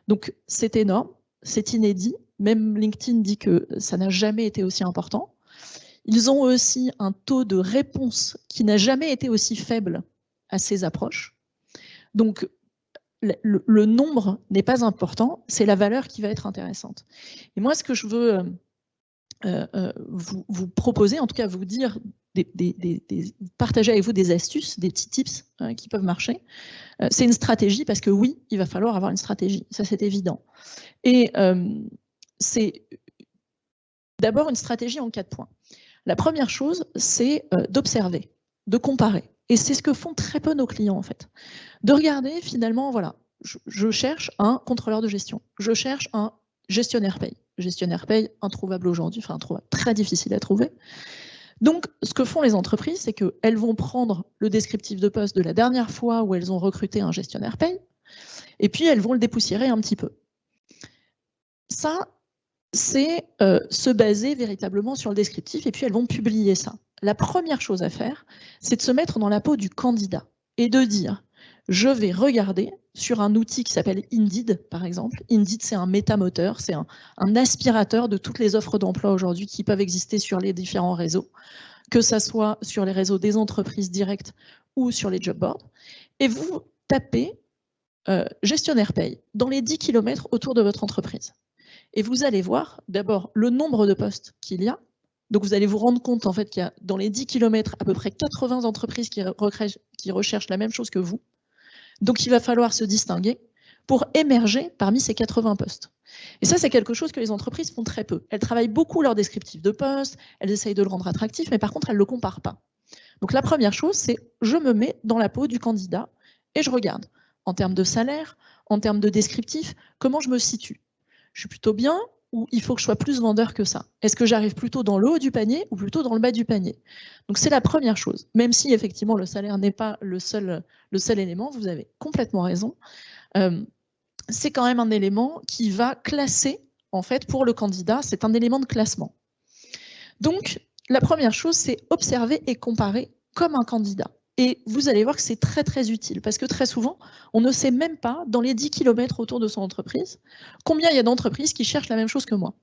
Donc c'est énorme, c'est inédit. Même LinkedIn dit que ça n'a jamais été aussi important. Ils ont aussi un taux de réponse qui n'a jamais été aussi faible à ces approches. Donc le nombre n'est pas important, c'est la valeur qui va être intéressante. Et moi, ce que je veux vous proposer, en tout cas vous dire, partager avec vous des astuces, des petits tips qui peuvent marcher, c'est une stratégie, parce que oui, il va falloir avoir une stratégie, ça c'est évident. Et c'est d'abord une stratégie en 4 points. La première chose, c'est d'observer, de comparer. Et c'est ce que font très peu nos clients, en fait. De regarder, finalement, voilà, je cherche un contrôleur de gestion, je cherche un gestionnaire paye. Gestionnaire paye, introuvable aujourd'hui, enfin, très difficile à trouver. Donc, ce que font les entreprises, c'est qu'elles vont prendre le descriptif de poste de la dernière fois où elles ont recruté un gestionnaire paye, et puis elles vont le dépoussiérer un petit peu. Ça, c'est se baser véritablement sur le descriptif, et puis elles vont publier ça. La première chose à faire, c'est de se mettre dans la peau du candidat et de dire, je vais regarder sur un outil qui s'appelle Indeed, par exemple. Indeed, c'est un métamoteur, c'est un aspirateur de toutes les offres d'emploi aujourd'hui qui peuvent exister sur les différents réseaux, que ça soit sur les réseaux des entreprises directes ou sur les job boards. Et vous tapez gestionnaire paye dans les 10 km autour de votre entreprise. Et vous allez voir d'abord le nombre de postes qu'il y a. Donc vous allez vous rendre compte en fait qu'il y a dans les 10 km à peu près 80 entreprises qui recherchent la même chose que vous. Donc il va falloir se distinguer pour émerger parmi ces 80 postes. Et ça, c'est quelque chose que les entreprises font très peu. Elles travaillent beaucoup leur descriptif de poste, elles essayent de le rendre attractif, mais par contre, elles ne le comparent pas. Donc la première chose, c'est je me mets dans la peau du candidat et je regarde en termes de salaire, en termes de descriptif, comment je me situe. Je suis plutôt bien ou il faut que je sois plus vendeur que ça? Est-ce que j'arrive plutôt dans le haut du panier ou plutôt dans le bas du panier? Donc c'est la première chose, même si effectivement le salaire n'est pas le seul élément, vous avez complètement raison. C'est quand même un élément qui va classer, en fait, pour le candidat, c'est un élément de classement. Donc la première chose, c'est observer et comparer comme un candidat. Et vous allez voir que c'est très très utile, parce que très souvent, on ne sait même pas, dans les 10 km autour de son entreprise, combien il y a d'entreprises qui cherchent la même chose que moi.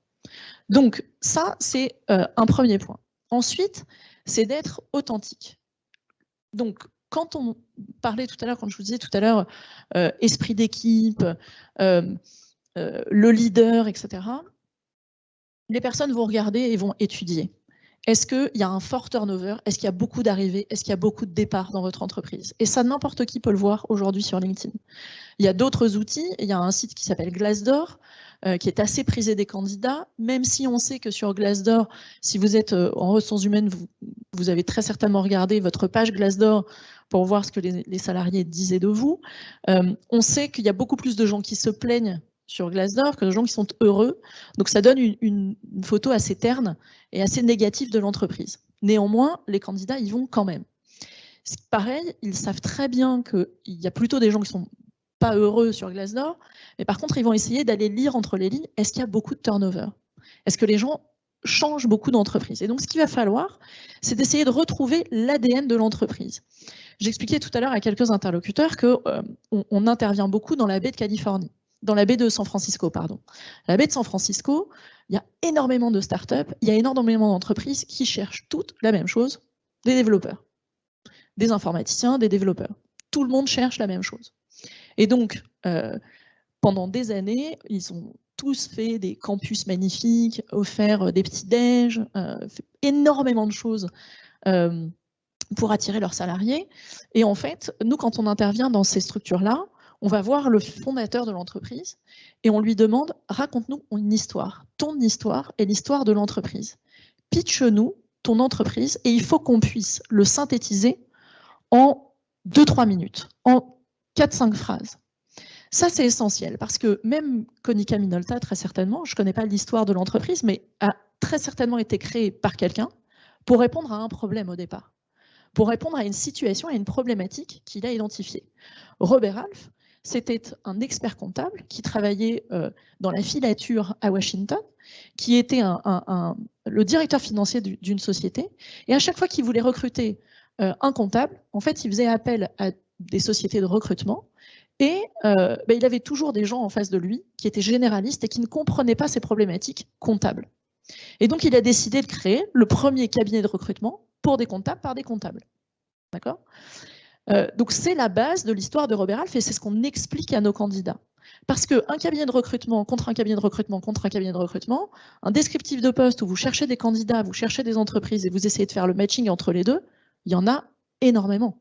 Donc ça, c'est un premier point. Ensuite, c'est d'être authentique. Donc, quand on parlait tout à l'heure, quand je vous disais tout à l'heure, esprit d'équipe, le leader, etc., les personnes vont regarder et vont étudier. Est-ce qu'il y a un fort turnover? Est-ce qu'il y a beaucoup d'arrivées? Est-ce qu'il y a beaucoup de départs dans votre entreprise? Et ça, n'importe qui peut le voir aujourd'hui sur LinkedIn. Il y a d'autres outils. Il y a un site qui s'appelle Glassdoor, qui est assez prisé des candidats, même si on sait que sur Glassdoor, si vous êtes en ressources humaines, vous avez très certainement regardé votre page Glassdoor pour voir ce que les salariés disaient de vous. On sait qu'il y a beaucoup plus de gens qui se plaignent sur Glassdoor que de gens qui sont heureux. Donc ça donne une photo assez terne et assez négative de l'entreprise. Néanmoins, les candidats y vont quand même. Pareil, ils savent très bien qu'il y a plutôt des gens qui ne sont pas heureux sur Glassdoor, mais par contre, ils vont essayer d'aller lire entre les lignes, est-ce qu'il y a beaucoup de turnover? Est-ce que les gens changent beaucoup d'entreprises? Et donc, ce qu'il va falloir, c'est d'essayer de retrouver l'ADN de l'entreprise. J'expliquais tout à l'heure à quelques interlocuteurs qu'on intervient beaucoup dans la baie de Californie. Dans la baie de San Francisco, pardon. La baie de San Francisco, il y a énormément de startups, il y a énormément d'entreprises qui cherchent toutes la même chose, des développeurs, des informaticiens, des développeurs. Tout le monde cherche la même chose. Et donc, pendant des années, ils ont tous fait des campus magnifiques, offert des petits déj, fait énormément de choses pour attirer leurs salariés. Et en fait, nous, quand on intervient dans ces structures-là, on va voir le fondateur de l'entreprise et on lui demande « Raconte-nous une histoire, ton histoire et l'histoire de l'entreprise. Pitch-nous ton entreprise et il faut qu'on puisse le synthétiser en 2-3 minutes, en 4-5 phrases. » Ça, c'est essentiel parce que même Konica Minolta, très certainement, je ne connais pas l'histoire de l'entreprise, mais a très certainement été créée par quelqu'un pour répondre à un problème au départ, pour répondre à une situation, à une problématique qu'il a identifiée. Robert Half, c'était un expert comptable qui travaillait dans la filature à Washington, qui était le directeur financier d'une société. Et à chaque fois qu'il voulait recruter un comptable, en fait, il faisait appel à des sociétés de recrutement. Et il avait toujours des gens en face de lui qui étaient généralistes et qui ne comprenaient pas ces problématiques comptables. Et donc, il a décidé de créer le premier cabinet de recrutement pour des comptables par des comptables. D'accord ? Donc, c'est la base de l'histoire de Robert Half et c'est ce qu'on explique à nos candidats. Parce qu'un cabinet de recrutement contre un cabinet de recrutement contre un cabinet de recrutement, un descriptif de poste où vous cherchez des candidats, vous cherchez des entreprises et vous essayez de faire le matching entre les deux, il y en a énormément.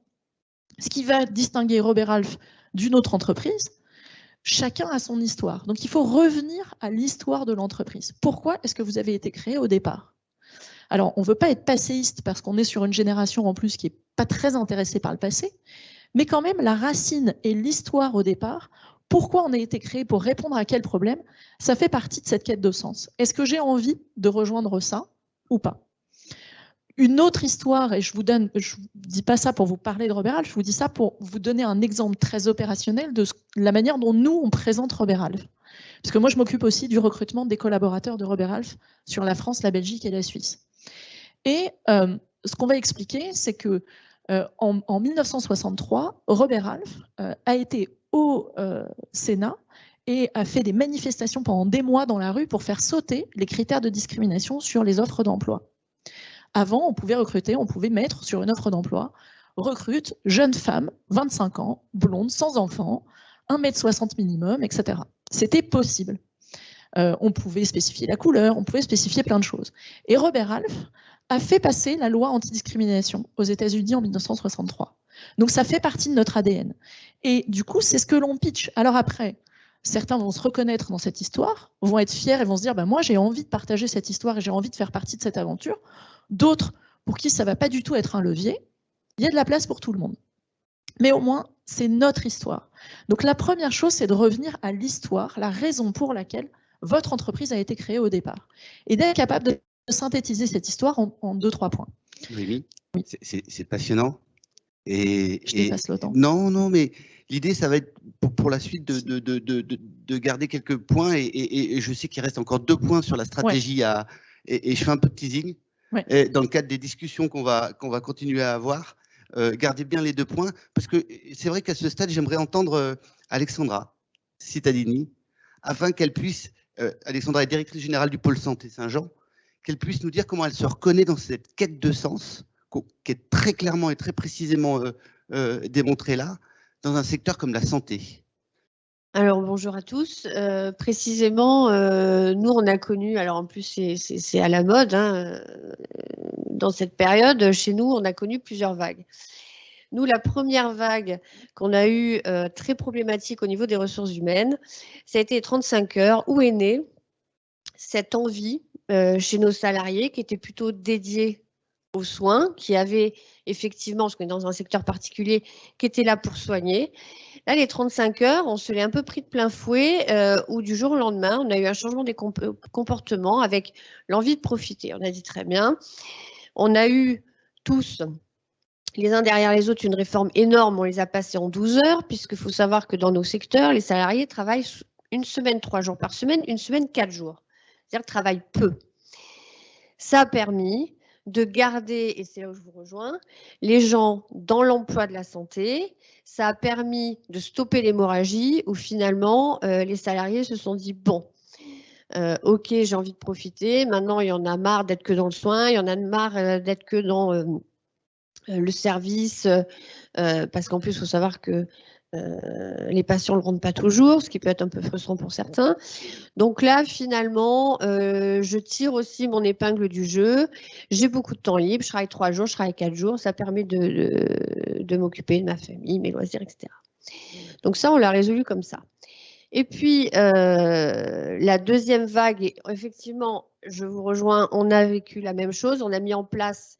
Ce qui va distinguer Robert Half d'une autre entreprise, chacun a son histoire. Donc, il faut revenir à l'histoire de l'entreprise. Pourquoi est-ce que vous avez été créé au départ ? Alors, on ne veut pas être passéiste parce qu'on est sur une génération en plus qui n'est pas très intéressée par le passé, mais quand même, la racine et l'histoire au départ, pourquoi on a été créé, pour répondre à quel problème, ça fait partie de cette quête de sens. Est-ce que j'ai envie de rejoindre ça ou pas ? Une autre histoire, et je vous dis pas ça pour vous parler de Robert Half, je vous dis ça pour vous donner un exemple très opérationnel de la manière dont nous, on présente Robert Half. Parce que moi, je m'occupe aussi du recrutement des collaborateurs de Robert Half sur la France, la Belgique et la Suisse. Et ce qu'on va expliquer, c'est que en 1963, Robert Half a été au Sénat et a fait des manifestations pendant des mois dans la rue pour faire sauter les critères de discrimination sur les offres d'emploi. Avant, on pouvait recruter, on pouvait mettre sur une offre d'emploi, recrute jeune femme, 25 ans, blonde, sans enfant, 1,60 m minimum, etc. C'était possible. On pouvait spécifier la couleur, on pouvait spécifier plein de choses. Et Robert Half a fait passer la loi antidiscrimination aux États-Unis en 1963. Donc ça fait partie de notre ADN. Et du coup, c'est ce que l'on pitch. Alors après, certains vont se reconnaître dans cette histoire, vont être fiers et vont se dire moi j'ai envie de partager cette histoire et j'ai envie de faire partie de cette aventure. D'autres, pour qui ça ne va pas du tout être un levier, il y a de la place pour tout le monde. Mais au moins, c'est notre histoire. Donc la première chose, c'est de revenir à l'histoire, la raison pour laquelle votre entreprise a été créée au départ. Et d'être capable de synthétiser cette histoire en 2-3 points. Oui. C'est passionnant. Et dépasse le temps. Non, mais l'idée, ça va être pour la suite de garder quelques points. Et je sais qu'il reste encore 2 points sur la stratégie. Ouais. Et je fais un peu de teasing. Ouais. Dans le cadre des discussions qu'on va continuer à avoir, gardez bien les 2 points. Parce que c'est vrai qu'à ce stade, j'aimerais entendre Alexandra Cittadini, afin qu'elle puisse, Alexandra est directrice générale du pôle santé Saint-Jean, qu'elle puisse nous dire comment elle se reconnaît dans cette quête de sens, qui est très clairement et très précisément démontrée là, dans un secteur comme la santé. Alors bonjour à tous. Précisément, nous on a connu, alors en plus c'est à la mode, hein, dans cette période, chez nous on a connu plusieurs vagues. Nous, la première vague qu'on a eue très problématique au niveau des ressources humaines, ça a été les 35 heures, où est née cette envie chez nos salariés qui étaient plutôt dédiés aux soins, qui avaient effectivement, parce qu'on est dans un secteur particulier, qui étaient là pour soigner. Là, les 35 heures, on se l'est un peu pris de plein fouet, où du jour au lendemain, on a eu un changement des comportements avec l'envie de profiter. On a dit très bien. On a eu tous, les uns derrière les autres, une réforme énorme. On les a passés en 12 heures, puisqu'il faut savoir que dans nos secteurs, les salariés travaillent une semaine 3 jours par semaine, une semaine 4 jours. C'est-à-dire qu'ils travaillent peu. Ça a permis de garder, et c'est là où je vous rejoins, les gens dans l'emploi de la santé. Ça a permis de stopper l'hémorragie où finalement les salariés se sont dit bon, ok, j'ai envie de profiter. Maintenant, il y en a marre d'être que dans le soin, il y en a marre d'être que dans le service, parce qu'en plus, il faut savoir que les patients ne le rendent pas toujours, ce qui peut être un peu frustrant pour certains. Donc là, finalement, je tire aussi mon épingle du jeu. J'ai beaucoup de temps libre, je travaille 3 jours, je travaille 4 jours. Ça permet de m'occuper de ma famille, mes loisirs, etc. Donc ça, on l'a résolu comme ça. Et puis, la deuxième vague, et effectivement, je vous rejoins, on a vécu la même chose. On a mis en place,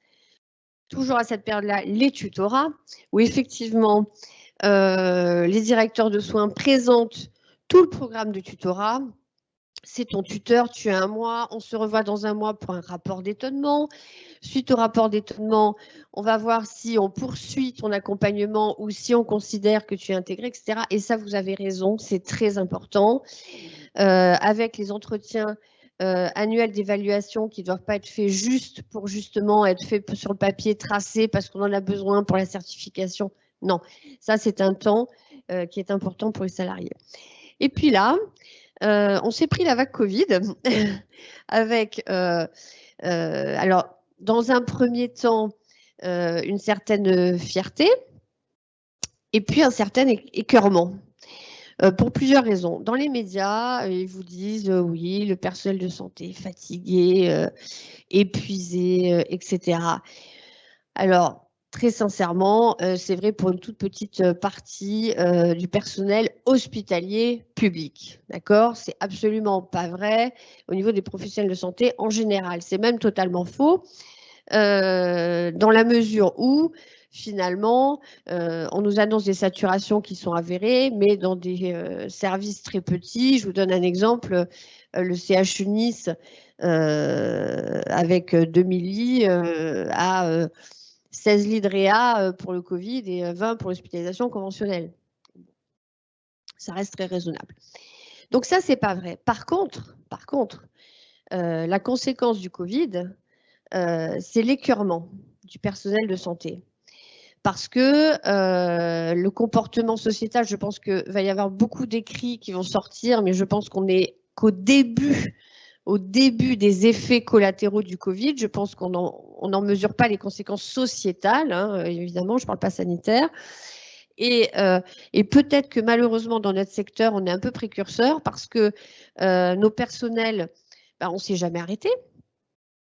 toujours à cette période-là, les tutorats, où effectivement, les directeurs de soins présentent tout le programme de tutorat c'est ton tuteur, tu as un mois, on se revoit dans un mois pour un rapport d'étonnement. Suite au rapport d'étonnement, on va voir si on poursuit ton accompagnement ou si on considère que tu es intégré, etc. Et ça, vous avez raison, c'est très important. Avec les entretiens annuels d'évaluation qui ne doivent pas être faits juste pour justement être faits sur le papier, tracé parce qu'on en a besoin pour la certification. Non, ça c'est un temps qui est important pour les salariés. Et puis là, on s'est pris la vague Covid avec, alors, dans un premier temps, une certaine fierté et puis un certain écœurement. Pour plusieurs raisons. Dans les médias, ils vous disent oui, le personnel de santé est fatigué, épuisé, etc. Alors, très sincèrement, c'est vrai pour une toute petite partie du personnel hospitalier public. D'accord? C'est absolument pas vrai au niveau des professionnels de santé en général. C'est même totalement faux dans la mesure où finalement, on nous annonce des saturations qui sont avérées, mais dans des services très petits. Je vous donne un exemple, le CHU Nice, avec 2000 lits, a 16 lits de réa pour le Covid et 20 pour l'hospitalisation conventionnelle. Ça reste très raisonnable. Donc ça, c'est pas vrai. Par contre, la conséquence du Covid, c'est l'écœurement du personnel de santé. Parce que le comportement sociétal, je pense qu'il va y avoir beaucoup d'écrits qui vont sortir, mais je pense qu'on est qu'au début des effets collatéraux du Covid. Je pense qu'on n'en mesure pas les conséquences sociétales, hein, évidemment, je ne parle pas sanitaire. Et peut-être que malheureusement, dans notre secteur, on est un peu précurseur parce que nos personnels, on ne s'est jamais arrêté.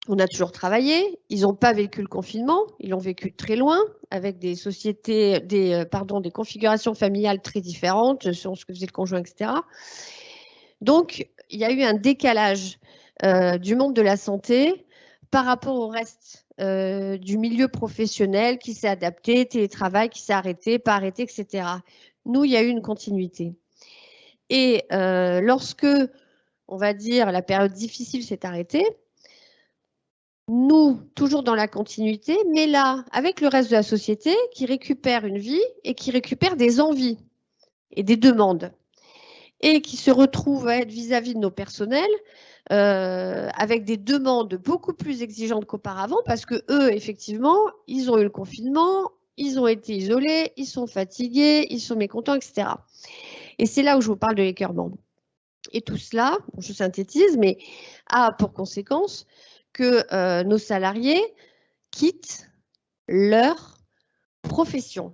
On a toujours travaillé, ils n'ont pas vécu le confinement, ils l'ont vécu très loin, avec des sociétés, des configurations familiales très différentes selon ce que faisait le conjoint, etc. Donc, il y a eu un décalage du monde de la santé par rapport au reste du milieu professionnel qui s'est adapté, télétravail qui s'est arrêté, pas arrêté, etc. Nous, il y a eu une continuité. Et lorsque, on va dire, la période difficile s'est arrêtée, nous, toujours dans la continuité, mais là, avec le reste de la société qui récupère une vie et qui récupère des envies et des demandes et qui se retrouve à être vis-à-vis de nos personnels avec des demandes beaucoup plus exigeantes qu'auparavant parce que eux, effectivement, ils ont eu le confinement, ils ont été isolés, ils sont fatigués, ils sont mécontents, etc. Et c'est là où je vous parle de l'écœurement. Et tout cela, je synthétise, mais a pour conséquence que nos salariés quittent leur profession.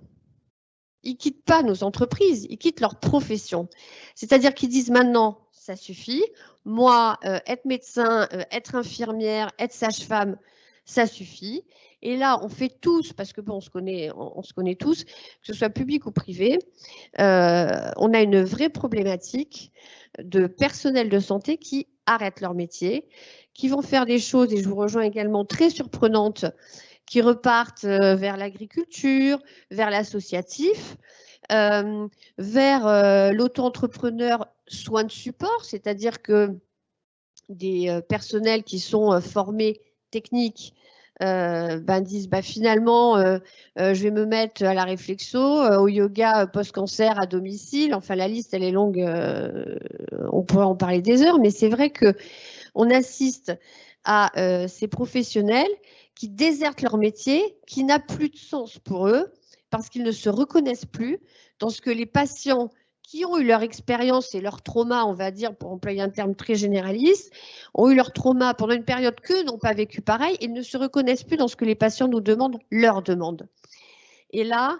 Ils ne quittent pas nos entreprises, ils quittent leur profession. C'est-à-dire qu'ils disent maintenant, ça suffit. Moi, être médecin, être infirmière, être sage-femme, ça suffit. Et là, on fait tous, parce que bon, on se connaît tous, que ce soit public ou privé, on a une vraie problématique de personnel de santé qui arrête leur métier, qui vont faire des choses, et je vous rejoins également, très surprenantes, qui repartent vers l'agriculture, vers l'associatif, vers l'auto-entrepreneur soins de support, c'est-à-dire que des personnels qui sont formés techniques disent finalement je vais me mettre à la réflexo, au yoga post-cancer à domicile, enfin la liste elle est longue, on pourrait en parler des heures, mais c'est vrai qu'on assiste à ces professionnels qui désertent leur métier, qui n'a plus de sens pour eux, parce qu'ils ne se reconnaissent plus dans ce que les patients qui ont eu leur expérience et leur trauma, on va dire, pour employer un terme très généraliste, ont eu leur trauma pendant une période qu'eux n'ont pas vécu pareil et ne se reconnaissent plus dans ce que les patients nous demandent, leur demandent. Et là,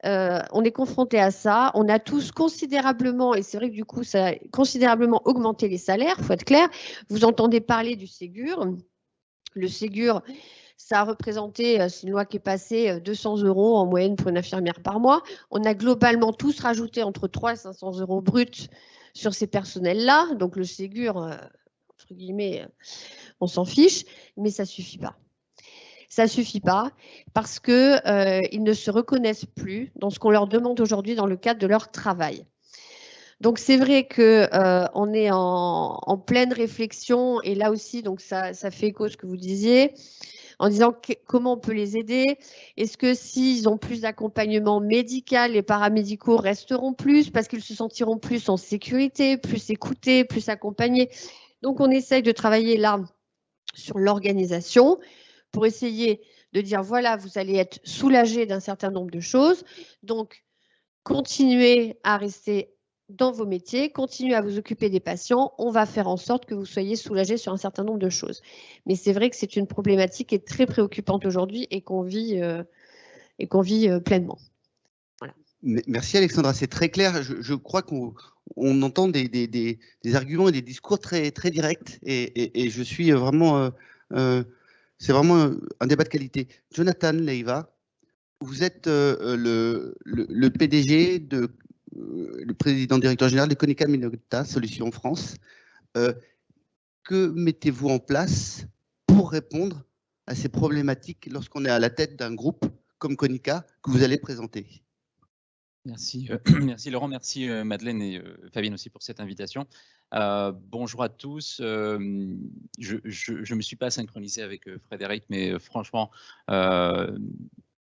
on est confronté à ça. On a tous considérablement, et c'est vrai que du coup, ça a considérablement augmenté les salaires, il faut être clair. Vous entendez parler du Ségur. Le Ségur, ça a représenté, c'est une loi qui est passée, 200 € en moyenne pour une infirmière par mois. On a globalement tous rajouté entre 300 et 500 € bruts sur ces personnels-là. Donc le Ségur, entre guillemets, on s'en fiche, mais ça ne suffit pas. Ça ne suffit pas parce qu'ils ne se reconnaissent plus dans ce qu'on leur demande aujourd'hui dans le cadre de leur travail. Donc c'est vrai que on est en pleine réflexion et là aussi, donc ça fait écho à ce que vous disiez, en disant comment on peut les aider. Est-ce que s'ils ont plus d'accompagnement médical, les paramédicaux resteront plus parce qu'ils se sentiront plus en sécurité, plus écoutés, plus accompagnés. Donc on essaye de travailler là sur l'organisation pour essayer de dire voilà, vous allez être soulagés d'un certain nombre de choses. Donc continuez à rester dans vos métiers, continuez à vous occuper des patients, on va faire en sorte que vous soyez soulagés sur un certain nombre de choses. Mais c'est vrai que c'est une problématique qui est très préoccupante aujourd'hui et qu'on vit, pleinement. Voilà. Merci Alexandra, c'est très clair. Je crois qu'on entend des arguments et des discours très, très directs et je suis vraiment... c'est vraiment un débat de qualité. Jonathan Leiva, vous êtes le PDG le président directeur général de Konica Minolta Solutions France. Que mettez-vous en place pour répondre à ces problématiques lorsqu'on est à la tête d'un groupe comme Konica que vous allez présenter? Merci, merci Laurent, merci Madeleine et Fabienne aussi pour cette invitation. Bonjour à tous. Je ne me suis pas synchronisé avec Frédéric, mais franchement,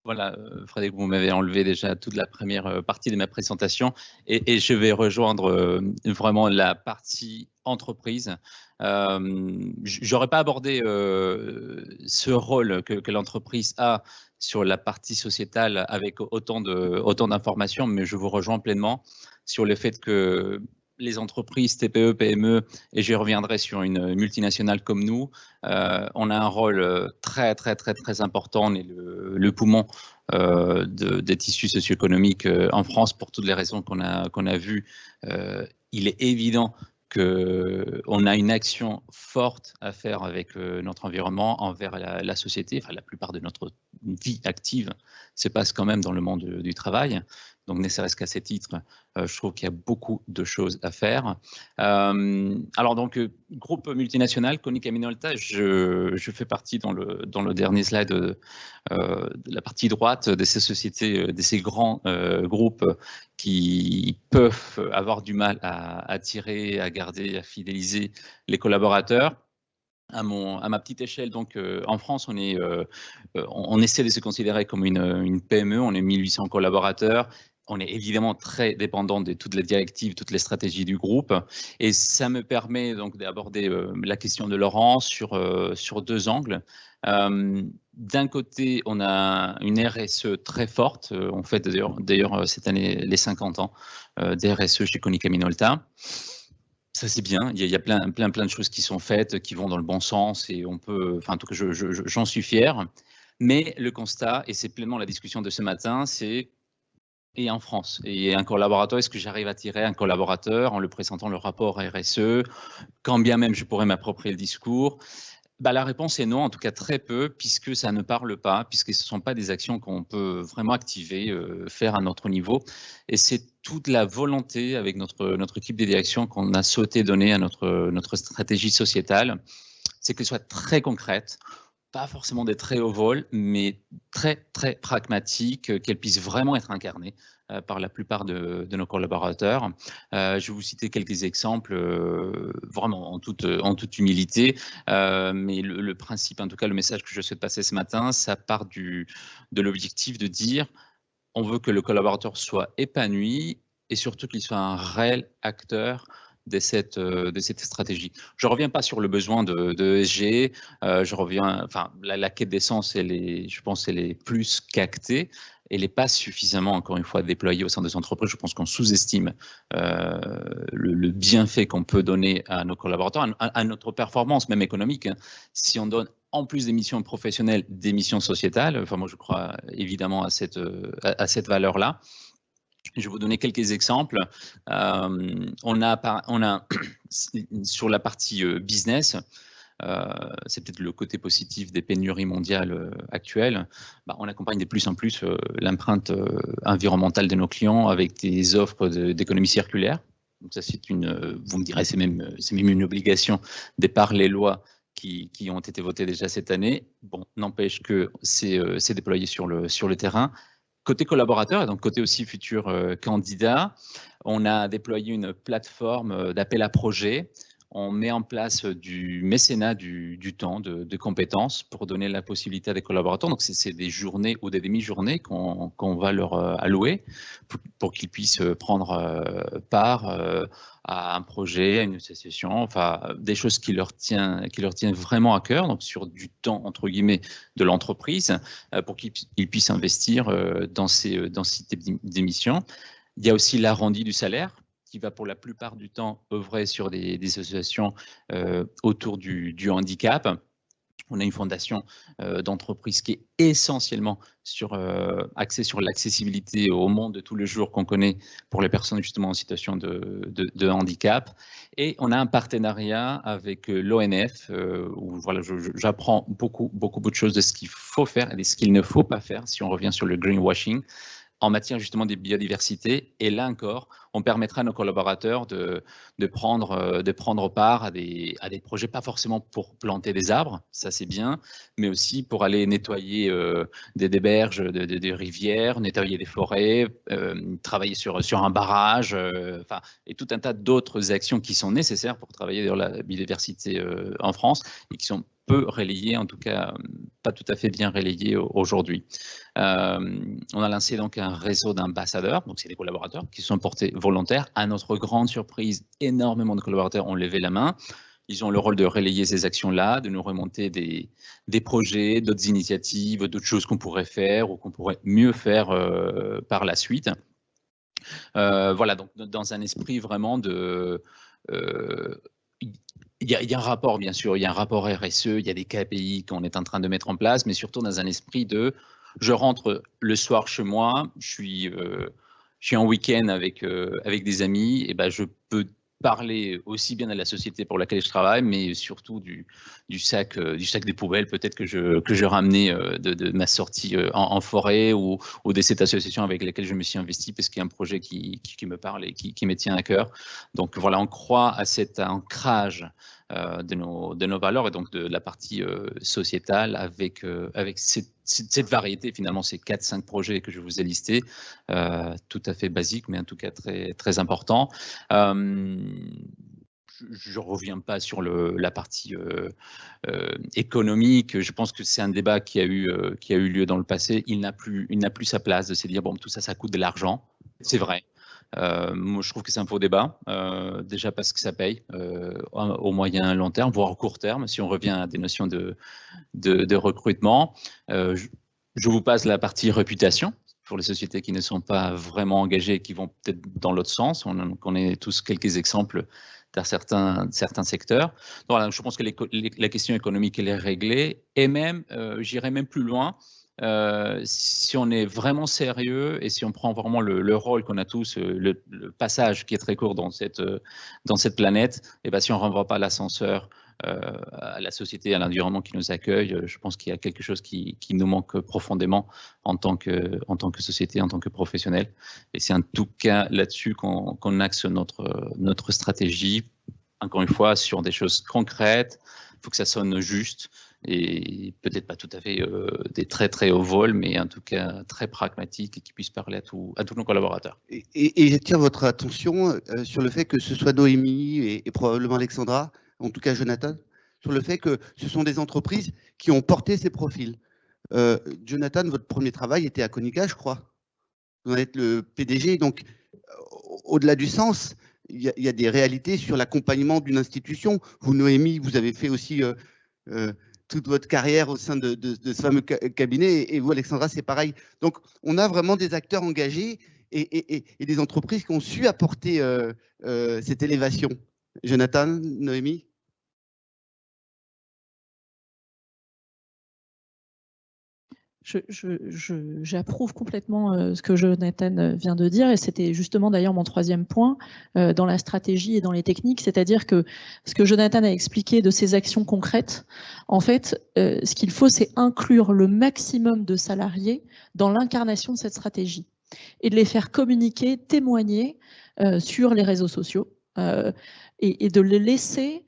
voilà, Frédéric, vous m'avez enlevé déjà toute la première partie de ma présentation et je vais rejoindre vraiment la partie entreprise. J'aurais pas abordé ce rôle que l'entreprise a sur la partie sociétale avec autant d'informations, mais je vous rejoins pleinement sur le fait que les entreprises TPE, PME, et j'y reviendrai sur une multinationale comme nous, on a un rôle très important. On est le poumon des tissus socio-économiques en France pour toutes les raisons qu'on a vues. Il est évident qu'on a une action forte à faire avec notre environnement envers la société. Enfin, la plupart de notre vie active se passe quand même dans le monde du travail. Donc, ne serait-ce qu'à ces titres, je trouve qu'il y a beaucoup de choses à faire. Alors, donc, groupe multinational, Konica Minolta, je fais partie dans le dernier slide de la partie droite de ces sociétés, de ces grands groupes qui peuvent avoir du mal à attirer, à garder, à fidéliser les collaborateurs. À ma petite échelle, donc en France, on essaie de se considérer comme une PME, on est 1800 collaborateurs. On est évidemment très dépendant de toutes les directives, toutes les stratégies du groupe. Et ça me permet donc d'aborder la question de Laurent sur deux angles. D'un côté, on a une RSE très forte. On fête d'ailleurs cette année les 50 ans des RSE chez Konica Minolta. Ça, c'est bien. Il y a plein de choses qui sont faites, qui vont dans le bon sens et on peut, enfin, en tout cas, j'en suis fier. Mais le constat, et c'est pleinement la discussion de ce matin, c'est et en France. Et un collaborateur, est-ce que j'arrive à tirer un collaborateur en le présentant le rapport RSE, quand bien même je pourrais m'approprier le discours? Bah, la réponse est non, en tout cas très peu, puisque ça ne parle pas, puisque ce ne sont pas des actions qu'on peut vraiment activer, faire à notre niveau. Et c'est toute la volonté avec notre équipe de direction qu'on a souhaité donner à notre stratégie sociétale, c'est qu'elle soit très concrète, pas forcément des très hauts vols, mais très pragmatique, qu'elle puisse vraiment être incarnée par la plupart de nos collaborateurs. Je vais vous citer quelques exemples, vraiment en toute humilité, mais le principe, en tout cas le message que je souhaite passer ce matin, ça part de l'objectif de dire on veut que le collaborateur soit épanoui et surtout qu'il soit un réel acteur de cette stratégie. Je ne reviens pas sur le besoin de ESG, je reviens, enfin, la quête d'essence, je pense qu'elle est plus qu'actée, elle n'est pas suffisamment, encore une fois, déployée au sein des entreprises. Je pense qu'on sous-estime le bienfait qu'on peut donner à nos collaborateurs, à notre performance, même économique. Hein. Si on donne en plus des missions professionnelles, des missions sociétales, enfin, moi je crois évidemment à cette valeur-là. Je vais vous donner quelques exemples. On a sur la partie business, c'est peut-être le côté positif des pénuries mondiales actuelles, on accompagne de plus en plus l'empreinte environnementale de nos clients avec des offres d'économie circulaire. Donc ça, vous me direz, c'est même une obligation de par les lois qui ont été votées déjà cette année. Bon, n'empêche que c'est déployé sur le terrain. Côté collaborateur et donc côté aussi futur candidat, On a déployé une plateforme d'appel à projets. On met en place du mécénat du temps, de compétences pour donner la possibilité à des collaborateurs. Donc, c'est des journées ou des demi-journées qu'on va leur allouer pour qu'ils puissent prendre part à un projet, à une association, enfin, des choses qui leur tiennent vraiment à cœur, donc sur du temps, entre guillemets, de l'entreprise, pour qu'ils puissent investir dans ces types d'émissions. Il y a aussi l'arrondi du salaire, qui va pour la plupart du temps œuvrer sur des associations autour du handicap. On a une fondation d'entreprise qui est essentiellement axée sur l'accessibilité au monde de tous les jours qu'on connaît pour les personnes justement en situation de handicap. Et on a un partenariat avec l'ONF où voilà, j'apprends beaucoup de choses de ce qu'il faut faire et de ce qu'il ne faut pas faire si on revient sur le greenwashing en matière justement de biodiversité. Et là encore, on permettra à nos collaborateurs de prendre part à des projets, pas forcément pour planter des arbres, ça c'est bien, mais aussi pour aller nettoyer des berges, des rivières, nettoyer des forêts, travailler sur un barrage, et tout un tas d'autres actions qui sont nécessaires pour travailler dans la biodiversité en France et qui sont peu relayées, en tout cas pas tout à fait bien relayées aujourd'hui. On a lancé donc un réseau d'ambassadeurs, donc c'est des collaborateurs qui sont portés volontaires. À notre grande surprise, énormément de collaborateurs ont levé la main. Ils ont le rôle de relayer ces actions-là, de nous remonter des projets, d'autres initiatives, d'autres choses qu'on pourrait faire ou qu'on pourrait mieux faire par la suite. Voilà, donc dans un esprit vraiment de... Il y a un rapport, bien sûr, il y a un rapport RSE, il y a des KPI qu'on est en train de mettre en place, mais surtout dans un esprit de je rentre le soir chez moi, je suis en week-end avec des amis, et ben je peux parler aussi bien de la société pour laquelle je travaille, mais surtout du sac des poubelles, peut-être que je ramenais de ma sortie en forêt ou de cette association avec laquelle je me suis investi parce qu'il y a un projet qui me parle et qui me tient à cœur. Donc voilà, on croit à cet ancrage de nos valeurs et donc de la partie sociétale avec cette variété, finalement, ces 4-5 projets que je vous ai listés, tout à fait basiques, mais en tout cas très, très importants. Je ne reviens pas sur la partie économique. Je pense que c'est un débat qui a eu lieu dans le passé. Il n'a plus sa place de se dire, bon, tout ça, ça coûte de l'argent. C'est vrai. Moi, je trouve que c'est un faux débat, déjà parce que ça paye au moyen long terme, voire au court terme, si on revient à des notions de recrutement. Je vous passe la partie réputation pour les sociétés qui ne sont pas vraiment engagées et qui vont peut-être dans l'autre sens. On connaît tous quelques exemples dans certains secteurs. Donc, voilà, je pense que la question économique elle est réglée et même, j'irai même plus loin. Si on est vraiment sérieux et si on prend vraiment le rôle qu'on a tous, le passage qui est très court dans cette planète, et ben si on ne renvoie pas l'ascenseur à la société, à l'environnement qui nous accueille, je pense qu'il y a quelque chose qui nous manque profondément en tant que société, en tant que professionnel. Et c'est en tout cas là-dessus qu'on axe notre stratégie, encore une fois, sur des choses concrètes. Il faut que ça sonne juste et peut-être pas tout à fait des très très hauts vols, mais en tout cas très pragmatique et qui puisse parler à tous nos collaborateurs. Et j'attire votre attention sur le fait que ce soit Noémie et probablement Alexandra, en tout cas Jonathan, sur le fait que ce sont des entreprises qui ont porté ces profils. Jonathan, votre premier travail était à Konica, je crois. Vous en êtes le PDG, donc au-delà du sens, il y a des réalités sur l'accompagnement d'une institution. Vous, Noémie, vous avez fait aussi toute votre carrière au sein de ce fameux cabinet, et vous, Alexandra, c'est pareil. Donc, on a vraiment des acteurs engagés et des entreprises qui ont su apporter cette élévation. Jonathan, Noémie? J'approuve complètement ce que Jonathan vient de dire, et c'était justement d'ailleurs mon troisième point dans la stratégie et dans les techniques, c'est-à-dire que ce que Jonathan a expliqué de ces actions concrètes, en fait, ce qu'il faut, c'est inclure le maximum de salariés dans l'incarnation de cette stratégie et de les faire communiquer, témoigner sur les réseaux sociaux et de les laisser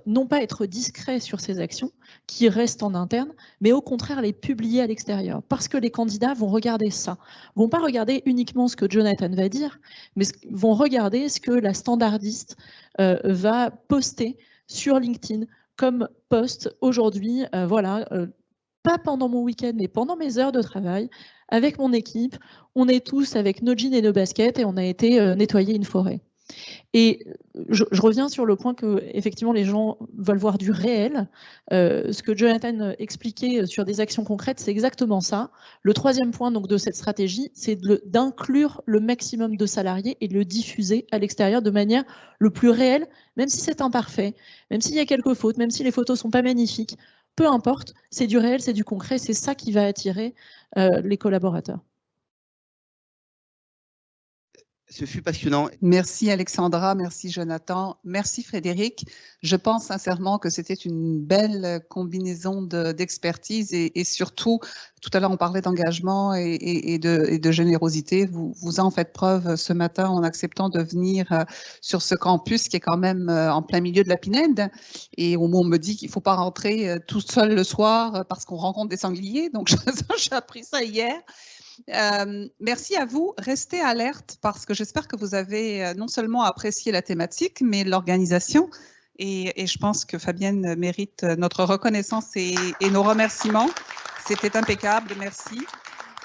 non pas être discret sur ses actions, qui restent en interne, mais au contraire les publier à l'extérieur. Parce que les candidats vont regarder ça. Ils ne vont pas regarder uniquement ce que Jonathan va dire, mais vont regarder ce que la standardiste va poster sur LinkedIn comme post aujourd'hui, pas pendant mon week-end, mais pendant mes heures de travail, avec mon équipe, on est tous avec nos jeans et nos baskets et on a été nettoyer une forêt. Et je reviens sur le point que effectivement les gens veulent voir du réel. Ce que Jonathan expliquait sur des actions concrètes, c'est exactement ça. Le troisième point donc, de cette stratégie, c'est d'inclure le maximum de salariés et de le diffuser à l'extérieur de manière le plus réelle, même si c'est imparfait, même s'il y a quelques fautes, même si les photos ne sont pas magnifiques. Peu importe, c'est du réel, c'est du concret, c'est ça qui va attirer les collaborateurs. Ce fut passionnant. Merci Alexandra, merci Jonathan, merci Frédéric. Je pense sincèrement que c'était une belle combinaison d'expertise et surtout, tout à l'heure on parlait d'engagement et de générosité. Vous en faites preuve ce matin en acceptant de venir sur ce campus qui est quand même en plein milieu de la Pinède. Et au moins on me dit qu'il ne faut pas rentrer tout seul le soir parce qu'on rencontre des sangliers. Donc j'ai appris ça hier. Merci à vous. Restez alerte parce que j'espère que vous avez non seulement apprécié la thématique, mais l'organisation. Et je pense que Fabienne mérite notre reconnaissance et nos remerciements. C'était impeccable. Merci.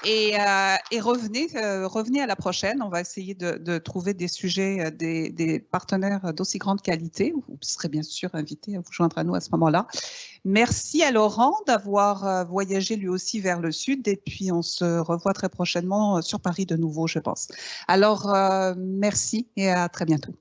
Et revenez à la prochaine. On va essayer de trouver des sujets, des partenaires d'aussi grande qualité. Vous serez bien sûr invité à vous joindre à nous à ce moment-là. Merci à Laurent d'avoir voyagé lui aussi vers le sud. Et puis, on se revoit très prochainement sur Paris de nouveau, je pense. Alors, merci et à très bientôt.